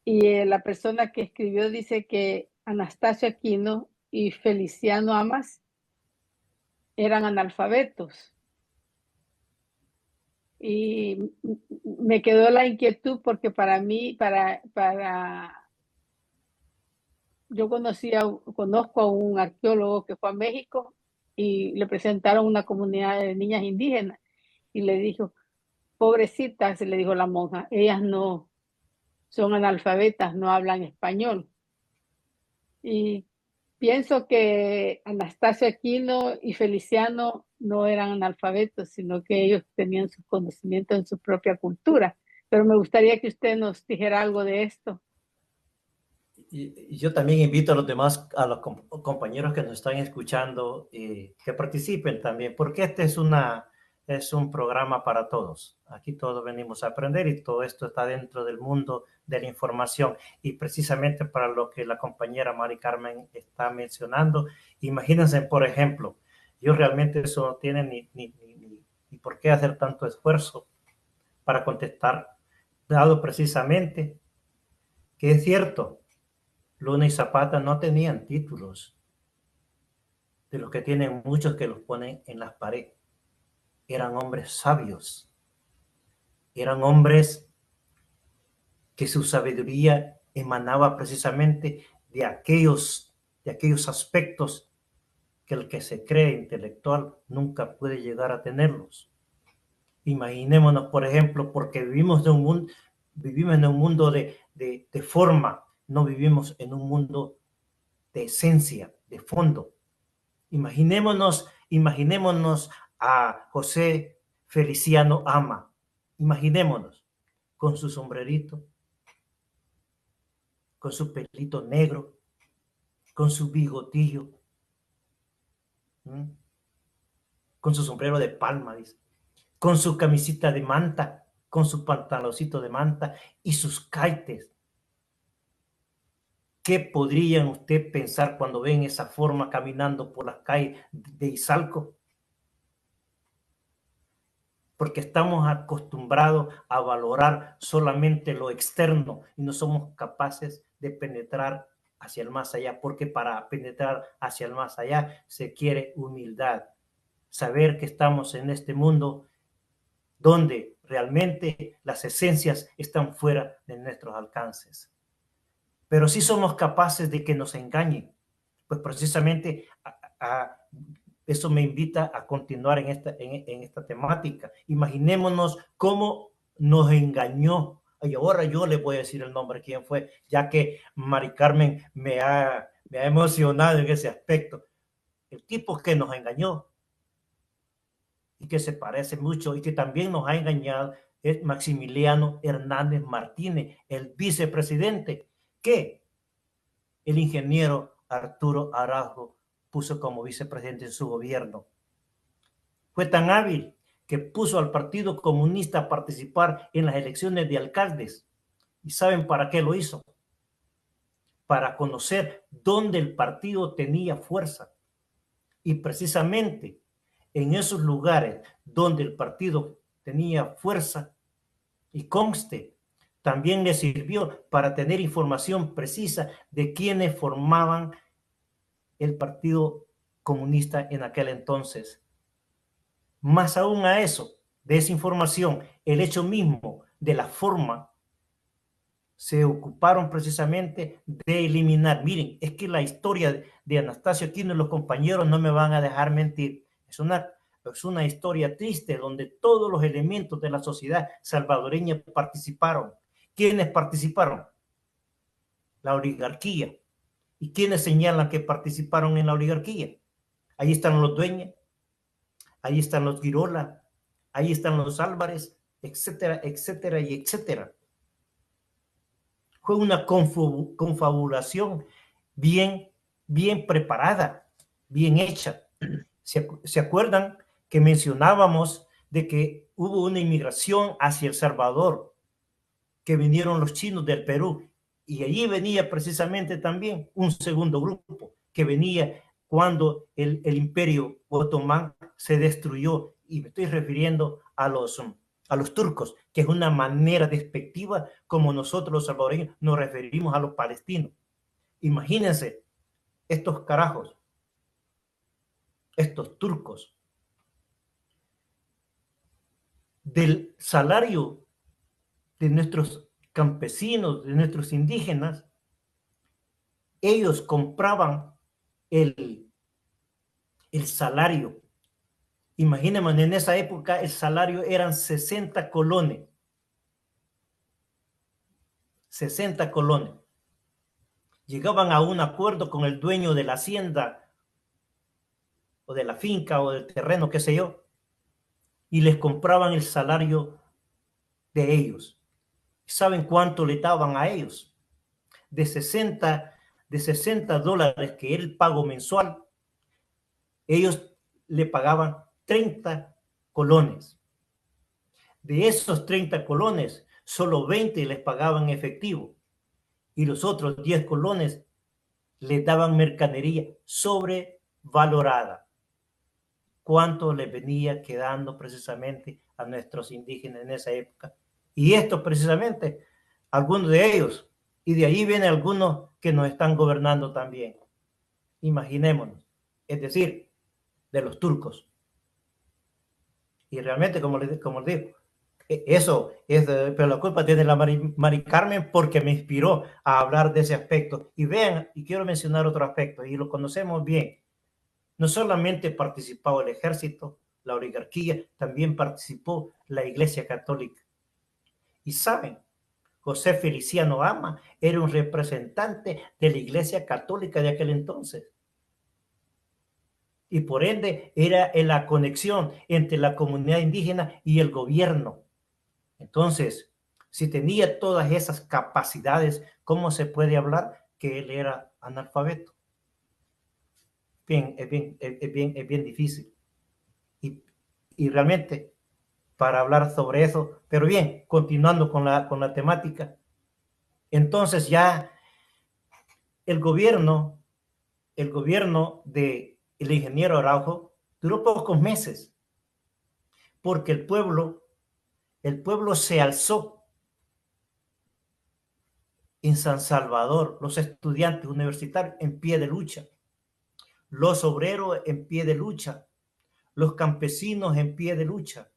Y la persona que escribió dice que Anastasio Aquino y Feliciano Amas eran analfabetos. Y me quedó la inquietud porque para mí, yo conozco a un arqueólogo que fue a México y le presentaron una comunidad de niñas indígenas y le dijo, pobrecitas, le dijo la monja, ellas no son analfabetas, no hablan español. Y pienso que Anastasio Aquino y Feliciano no eran analfabetos, sino que ellos tenían sus conocimientos en su propia cultura. Pero me gustaría que usted nos dijera algo de esto. Y yo también invito a los demás, a los compañeros que nos están escuchando, que participen también, porque este es un programa para todos. Aquí todos venimos a aprender y todo esto está dentro del mundo de la información. Y precisamente para lo que la compañera Mari Carmen está mencionando, imagínense, por ejemplo, yo realmente eso no tiene ni por qué hacer tanto esfuerzo para contestar, dado precisamente que es cierto, Luna y Zapata no tenían títulos, de los que tienen muchos que los ponen en las paredes. Eran hombres sabios, eran hombres que su sabiduría emanaba precisamente de aquellos aspectos que el que se cree intelectual nunca puede llegar a tenerlos. Imaginémonos, por ejemplo, porque vivimos en un mundo de forma, no vivimos en un mundo de esencia, de fondo. Imaginémonos a José Feliciano Ama. Imaginémonos con su sombrerito, con su pelito negro, con su bigotillo, con su sombrero de palma, dice, con su camisita de manta, con su pantaloncito de manta y sus caites. ¿Qué podrían usted pensar cuando ven esa forma caminando por las calles de Izalco? Porque estamos acostumbrados a valorar solamente lo externo y no somos capaces de penetrar hacia el más allá, porque para penetrar hacia el más allá se quiere humildad, saber que estamos en este mundo donde realmente las esencias están fuera de nuestros alcances. Pero sí somos capaces de que nos engañen, Pues precisamente eso me invita a continuar en esta temática. Imaginémonos cómo nos engañó. Y ahora yo le voy a decir el nombre, quién fue, ya que Mari Carmen me ha emocionado en ese aspecto. El tipo que nos engañó y que se parece mucho y que también nos ha engañado es Maximiliano Hernández Martínez, el vicepresidente, que el ingeniero Arturo Araujo puso como vicepresidente en su gobierno. Fue tan hábil que puso al Partido Comunista a participar en las elecciones de alcaldes. ¿Y saben para qué lo hizo? Para conocer dónde el partido tenía fuerza. Y precisamente en esos lugares donde el partido tenía fuerza, y conste, también le sirvió para tener información precisa de quiénes formaban el Partido Comunista en aquel entonces. Más aún a eso, de esa información, el hecho mismo de la forma, se ocuparon precisamente de eliminar. Miren, es que la historia de Anastasio Aquino y los compañeros no me van a dejar mentir. Es una historia triste donde todos los elementos de la sociedad salvadoreña participaron. ¿Quiénes participaron? La oligarquía. ¿Y quiénes señalan que participaron en la oligarquía? Ahí están los Dueñas, ahí están los Girola, ahí están los Álvarez, etcétera, etcétera y etcétera. Fue una confabulación bien preparada, bien hecha. ¿Se acuerdan que mencionábamos de que hubo una inmigración hacia El Salvador, que vinieron los chinos del Perú? Y allí venía precisamente también un segundo grupo que venía cuando el imperio otomán se destruyó. Y me estoy refiriendo a los turcos, que es una manera despectiva como nosotros los salvadoreños nos referimos a los palestinos. Imagínense estos carajos, estos turcos, del salario de nuestros campesinos, de nuestros indígenas, ellos compraban el salario. Imaginemos, en esa época el salario eran 60 colones. 60 colones. Llegaban a un acuerdo con el dueño de la hacienda o de la finca o del terreno, qué sé yo, y les compraban el salario de ellos. ¿Saben cuánto le daban a ellos? De 60 dólares, que era el pago mensual, ellos le pagaban 30 colones. De esos 30 colones, solo 20 les pagaban efectivo y los otros 10 colones les daban mercadería sobrevalorada. ¿Cuánto les venía quedando precisamente a nuestros indígenas en esa época? Y esto precisamente, algunos de ellos, y de ahí vienen algunos que nos están gobernando también. Imaginémonos, es decir, de los turcos. Y realmente, como les digo, eso es, pero la culpa tiene la Mari Carmen, porque me inspiró a hablar de ese aspecto. Y vean, y quiero mencionar otro aspecto, y lo conocemos bien. No solamente participó el ejército, la oligarquía, también participó la Iglesia Católica. Y saben, José Feliciano Ama era un representante de la Iglesia Católica de aquel entonces. Y por ende era en la conexión entre la comunidad indígena y el gobierno. Entonces, si tenía todas esas capacidades, ¿cómo se puede hablar que él era analfabeto? Es bien difícil. Y realmente, para hablar sobre eso, pero bien, continuando con la temática, entonces ya el gobierno del ingeniero Araujo duró pocos meses, porque el pueblo se alzó en San Salvador, los estudiantes universitarios en pie de lucha, los obreros en pie de lucha, los campesinos en pie de lucha,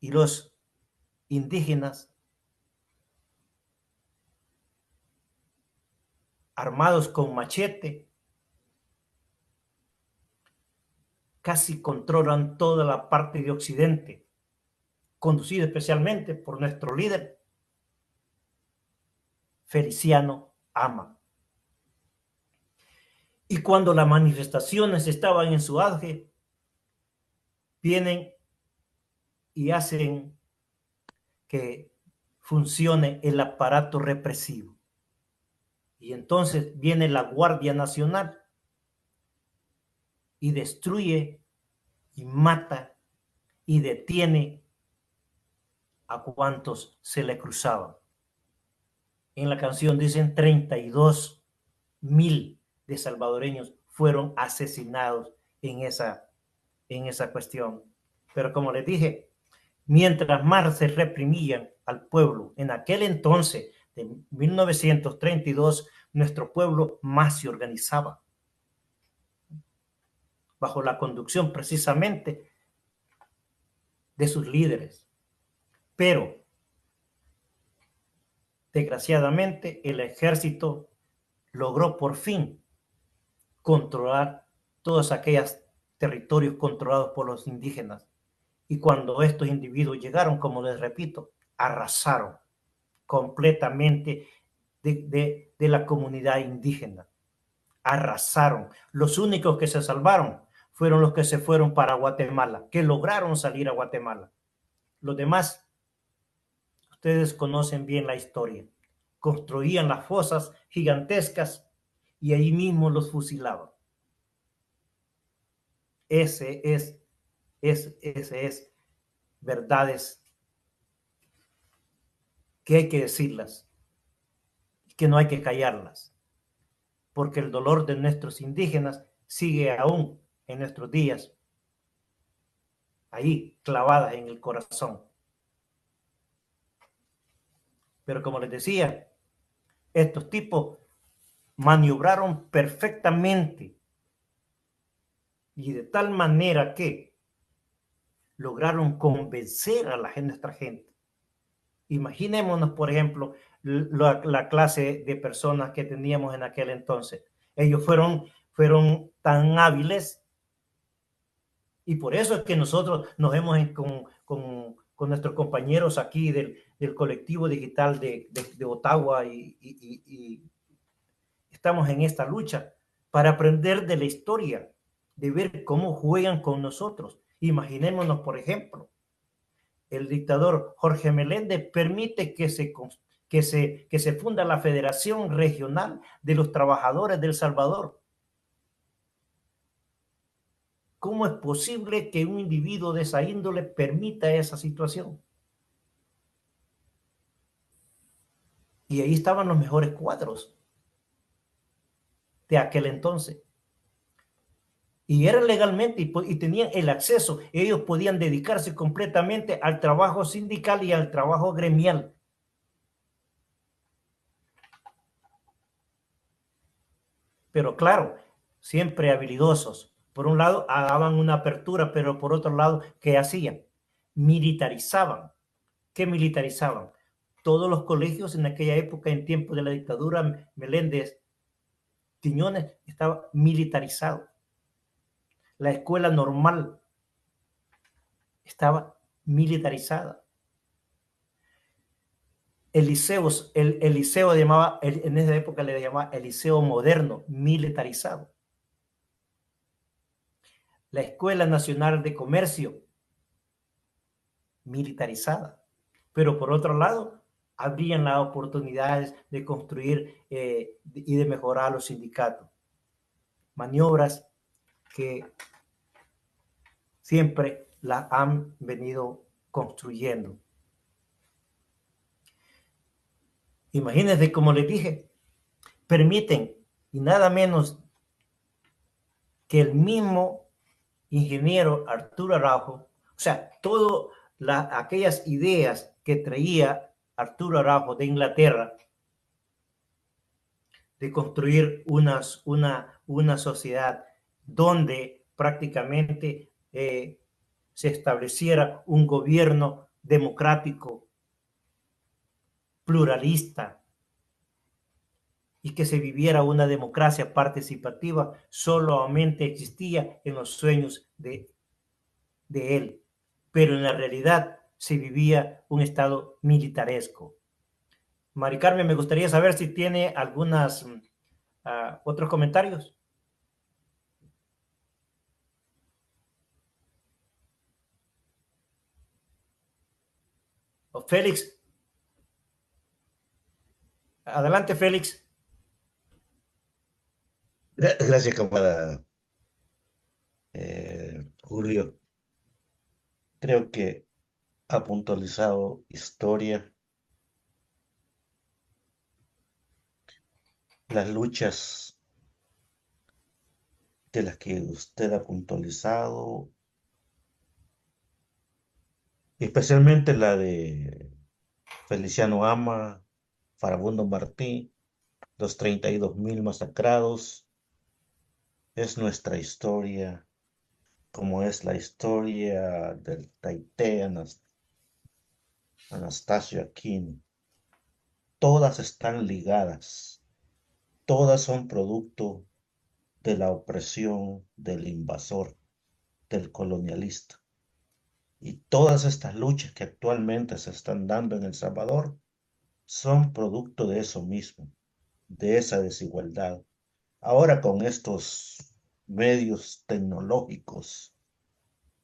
y los indígenas armados con machete, casi controlan toda la parte de Occidente, conducido especialmente por nuestro líder, Feliciano Ama. Y cuando las manifestaciones estaban en su auge, vienen y hacen que funcione el aparato represivo. Y entonces viene la Guardia Nacional y destruye y mata y detiene a cuantos se le cruzaban. En la canción dicen 32,000 de salvadoreños fueron asesinados en esa cuestión. Pero como les dije, mientras más se reprimían al pueblo en aquel entonces de 1932, nuestro pueblo más se organizaba bajo la conducción precisamente de sus líderes. Pero desgraciadamente el ejército logró por fin controlar todos aquellos territorios controlados por los indígenas. Y cuando estos individuos llegaron, como les repito, arrasaron completamente de la comunidad indígena. Arrasaron. Los únicos que se salvaron fueron los que se fueron para Guatemala, que lograron salir a Guatemala. Los demás, ustedes conocen bien la historia. Construían las fosas gigantescas y ahí mismo los fusilaban. Ese es verdades que hay que decirlas, que no hay que callarlas, porque el dolor de nuestros indígenas sigue aún en nuestros días, ahí clavadas en el corazón. Pero como les decía, estos tipos maniobraron perfectamente y de tal manera que lograron convencer a nuestra gente. Imaginémonos, por ejemplo, la clase de personas que teníamos en aquel entonces. Ellos fueron tan hábiles y por eso es que nosotros nos vemos con nuestros compañeros aquí del colectivo digital de Ottawa y estamos en esta lucha para aprender de la historia, de ver cómo juegan con nosotros. Imaginémonos, por ejemplo, el dictador Jorge Meléndez permite que se funda la Federación Regional de los Trabajadores de El Salvador. ¿Cómo es posible que un individuo de esa índole permita esa situación? Y ahí estaban los mejores cuadros de aquel entonces. Y eran legalmente y tenían el acceso. Ellos podían dedicarse completamente al trabajo sindical y al trabajo gremial. Pero claro, siempre habilidosos. Por un lado, daban una apertura, pero por otro lado, ¿qué hacían? Militarizaban. ¿Qué militarizaban? Todos los colegios en aquella época, en tiempo de la dictadura Meléndez Quiñones, estaba militarizado. La escuela normal estaba militarizada. El liceo en esa época le llamaba el liceo moderno, militarizado. La Escuela Nacional de Comercio, militarizada. Pero por otro lado, habrían las oportunidades de construir y de mejorar los sindicatos. Maniobras que siempre las han venido construyendo. Imagínense, como les dije, permiten y nada menos que el mismo ingeniero Arturo Araujo, o sea, todas aquellas ideas que traía Arturo Araujo de Inglaterra, de construir una sociedad donde prácticamente se estableciera un gobierno democrático, pluralista, y que se viviera una democracia participativa solamente existía en los sueños de él, pero en la realidad se vivía un estado militaresco. Mari Carmen, me gustaría saber si tiene algunas otros comentarios. Félix. Adelante, Félix. Gracias, camarada Julio. Creo que ha puntualizado historia, las luchas de las que usted ha puntualizado, especialmente la de Feliciano Ama, Farabundo Martí, los 32.000 masacrados. Es nuestra historia, como es la historia del Taité Anastasio Aquino. Todas están ligadas, todas son producto de la opresión del invasor, del colonialista. Y todas estas luchas que actualmente se están dando en El Salvador son producto de eso mismo, de esa desigualdad. Ahora con estos medios tecnológicos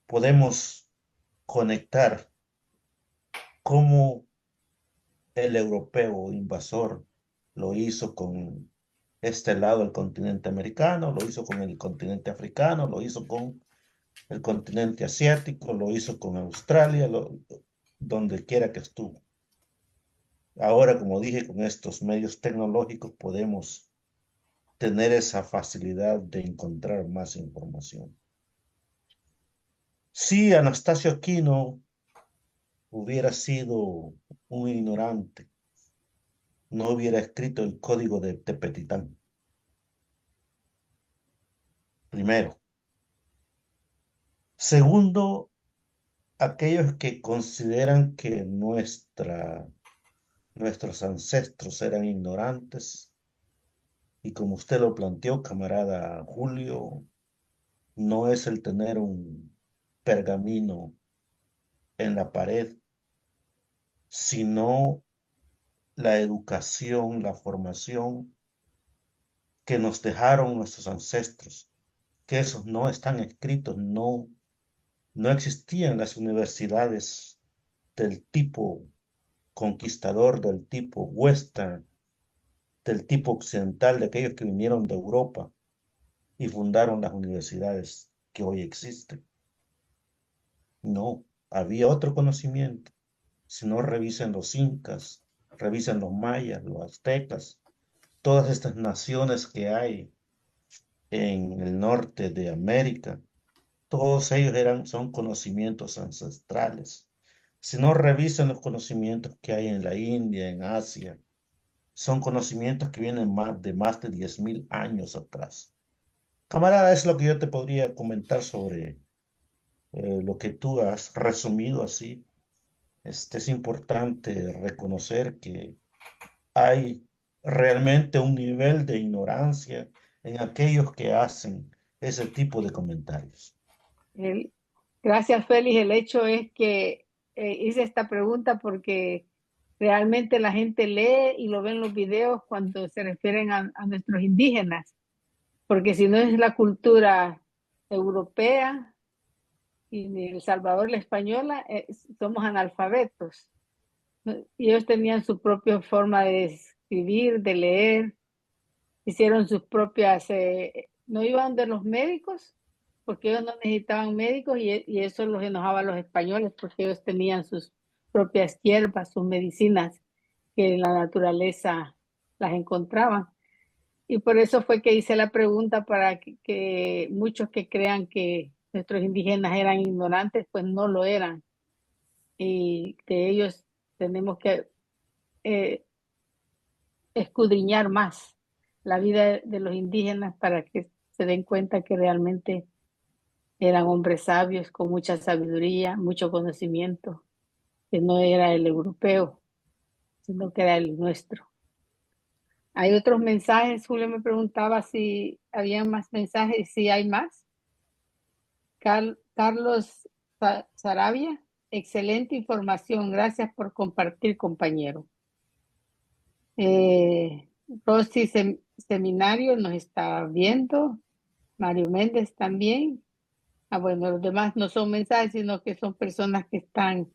podemos conectar cómo el europeo invasor lo hizo con este lado del continente americano, lo hizo con el continente africano, lo hizo con el continente asiático, lo hizo con Australia, donde quiera que estuvo. Ahora, como dije, con estos medios tecnológicos podemos tener esa facilidad de encontrar más información. Si Anastasio Aquino hubiera sido un ignorante, no hubiera escrito el Código de Tepetitán. Primero. Segundo, aquellos que consideran que nuestros ancestros eran ignorantes, y como usted lo planteó, camarada Julio, no es el tener un pergamino en la pared, sino la educación, la formación que nos dejaron nuestros ancestros, que esos no están escritos, no existían las universidades del tipo conquistador, del tipo western, del tipo occidental, de aquellos que vinieron de Europa y fundaron las universidades que hoy existen. No, había otro conocimiento. Si no, revisen los incas, revisen los mayas, los aztecas, todas estas naciones que hay en el norte de América, todos ellos son conocimientos ancestrales. Si no, revisen los conocimientos que hay en la India, en Asia, son conocimientos que vienen de más de 10.000 años atrás. Camarada, es lo que yo te podría comentar sobre lo que tú has resumido así. Es importante reconocer que hay realmente un nivel de ignorancia en aquellos que hacen ese tipo de comentarios. Gracias, Félix. El hecho es que hice esta pregunta porque realmente la gente lee y lo ve en los videos cuando se refieren a nuestros indígenas, porque si no es la cultura europea y ni El Salvador la española, somos analfabetos. Y ellos tenían su propia forma de escribir, de leer, hicieron sus propias, no iban de los médicos, porque ellos no necesitaban médicos y eso los enojaba a los españoles, porque ellos tenían sus propias hierbas, sus medicinas, que en la naturaleza las encontraban. Y por eso fue que hice la pregunta para que muchos que crean que nuestros indígenas eran ignorantes, pues no lo eran. Y que ellos tenemos que escudriñar más la vida de los indígenas para que se den cuenta que realmente eran hombres sabios, con mucha sabiduría, mucho conocimiento, que no era el europeo, sino que era el nuestro. Hay otros mensajes. Julio me preguntaba si había más mensajes, si hay más. Carlos Sarabia, excelente información. Gracias por compartir, compañero. Rosy Seminario nos está viendo. Mario Méndez también. Bueno, los demás no son mensajes, sino que son personas que están.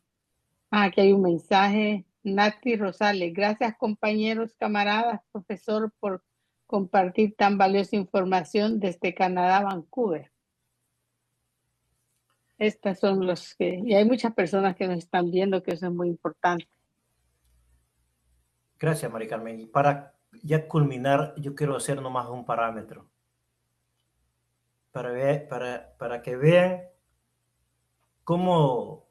Aquí hay un mensaje. Nati Rosales, gracias compañeros, camaradas, profesor, por compartir tan valiosa información desde Canadá, Vancouver. Estas son los que, y hay muchas personas que nos están viendo, que eso es muy importante. Gracias, Mari Carmen. Y para ya culminar, yo quiero hacer nomás un parámetro. Para que vean cómo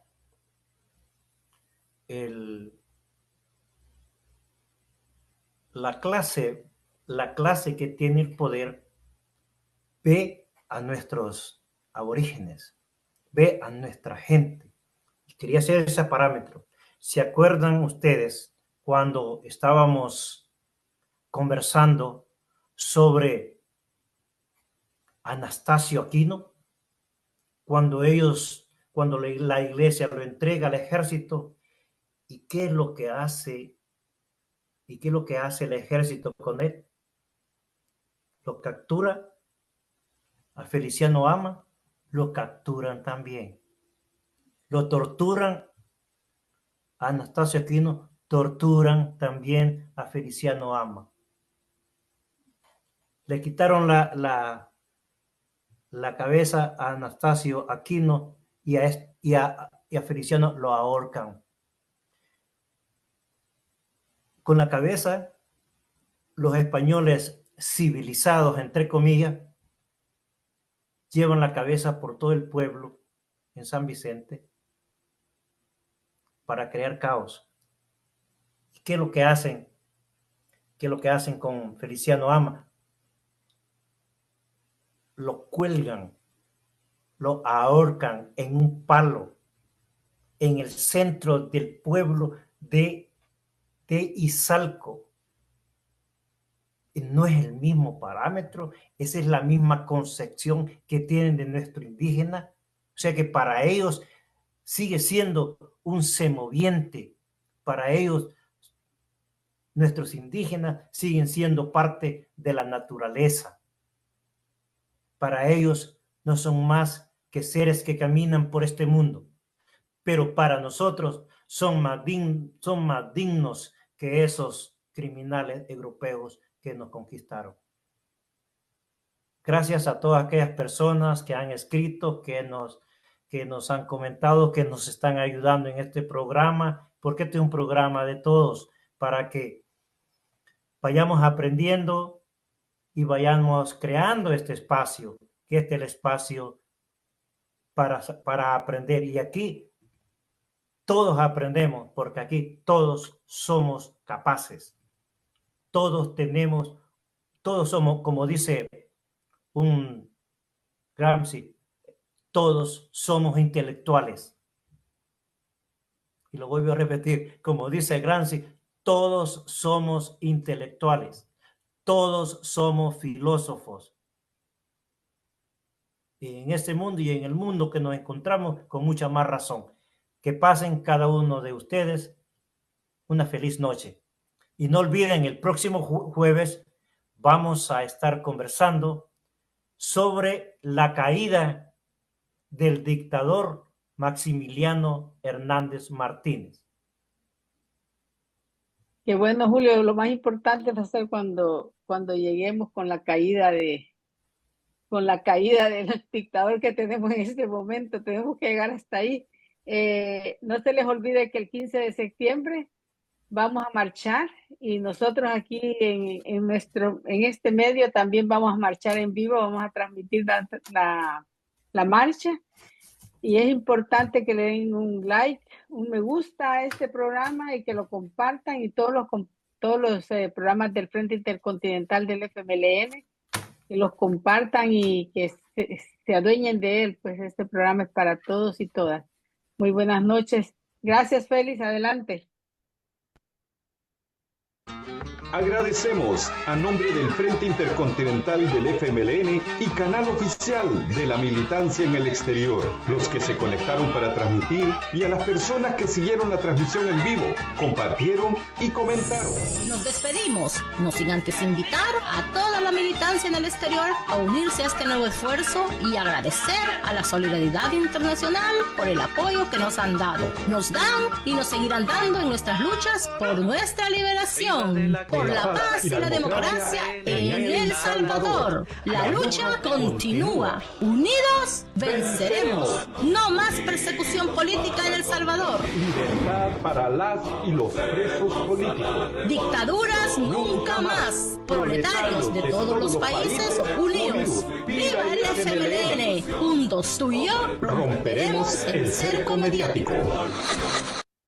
la clase que tiene el poder ve a nuestros aborígenes, ve a nuestra gente. Y quería hacer ese parámetro. ¿Se acuerdan ustedes cuando estábamos conversando sobre Anastasio Aquino? Cuando la iglesia lo entrega al ejército, ¿y qué es lo que hace? ¿Y qué es lo que hace el ejército con él? Lo captura. A Feliciano Ama lo capturan también. Lo torturan. A Anastasio Aquino torturan también a Feliciano Ama. Le quitaron la cabeza a Anastasio Aquino y a Feliciano lo ahorcan. Con la cabeza, los españoles civilizados, entre comillas, llevan la cabeza por todo el pueblo en San Vicente para crear caos. ¿Qué es lo que hacen? ¿Qué es lo que hacen con Feliciano Ama? Lo cuelgan, lo ahorcan en un palo en el centro del pueblo de Izalco. No es el mismo parámetro, esa es la misma concepción que tienen de nuestro indígena. O sea que para ellos sigue siendo un semoviente, para ellos nuestros indígenas siguen siendo parte de la naturaleza. Para ellos no son más que seres que caminan por este mundo, pero para nosotros son más dignos que esos criminales europeos que nos conquistaron. Gracias a todas aquellas personas que han escrito, que nos han comentado, que nos están ayudando en este programa, porque este es un programa de todos, para que vayamos aprendiendo y vayamos creando este espacio, que este es el espacio para aprender. Y aquí todos aprendemos, porque aquí todos somos capaces. Todos somos, como dice un Gramsci, todos somos intelectuales. Y lo vuelvo a repetir, como dice Gramsci, todos somos intelectuales, todos somos filósofos. Y en este mundo y en el mundo que nos encontramos, con mucha más razón. Que pasen cada uno de ustedes una feliz noche. Y no olviden, el próximo jueves vamos a estar conversando sobre la caída del dictador Maximiliano Hernández Martínez. Qué bueno, Julio. Lo más importante va a ser cuando lleguemos con la caída del dictador que tenemos en este momento. Tenemos que llegar hasta ahí. No se les olvide que el 15 de septiembre vamos a marchar, y nosotros aquí en este medio también vamos a marchar en vivo, vamos a transmitir la marcha, y es importante que le den un like, un me gusta a este programa, y que lo compartan, y todos los programas del Frente Intercontinental del FMLN, que los compartan y que se adueñen de él, pues este programa es para todos y todas. Muy buenas noches. Gracias, Félix, adelante. Agradecemos a nombre del Frente Intercontinental del FMLN y canal oficial de la militancia en el exterior, los que se conectaron para transmitir y a las personas que siguieron la transmisión en vivo, compartieron y comentaron. Nos despedimos, no sin antes invitar a toda la militancia en el exterior a unirse a este nuevo esfuerzo y agradecer a la solidaridad internacional por el apoyo que nos han dado. Nos dan y nos seguirán dando en nuestras luchas por nuestra liberación. Por la paz y la democracia en El Salvador. La lucha continúa. Unidos venceremos. No más persecución política en El Salvador. Libertad para las y los presos políticos. Dictaduras nunca más. Proletarios de todos los países unidos. ¡Viva el FMLN! Juntos tú y yo Romperemos el cerco mediático.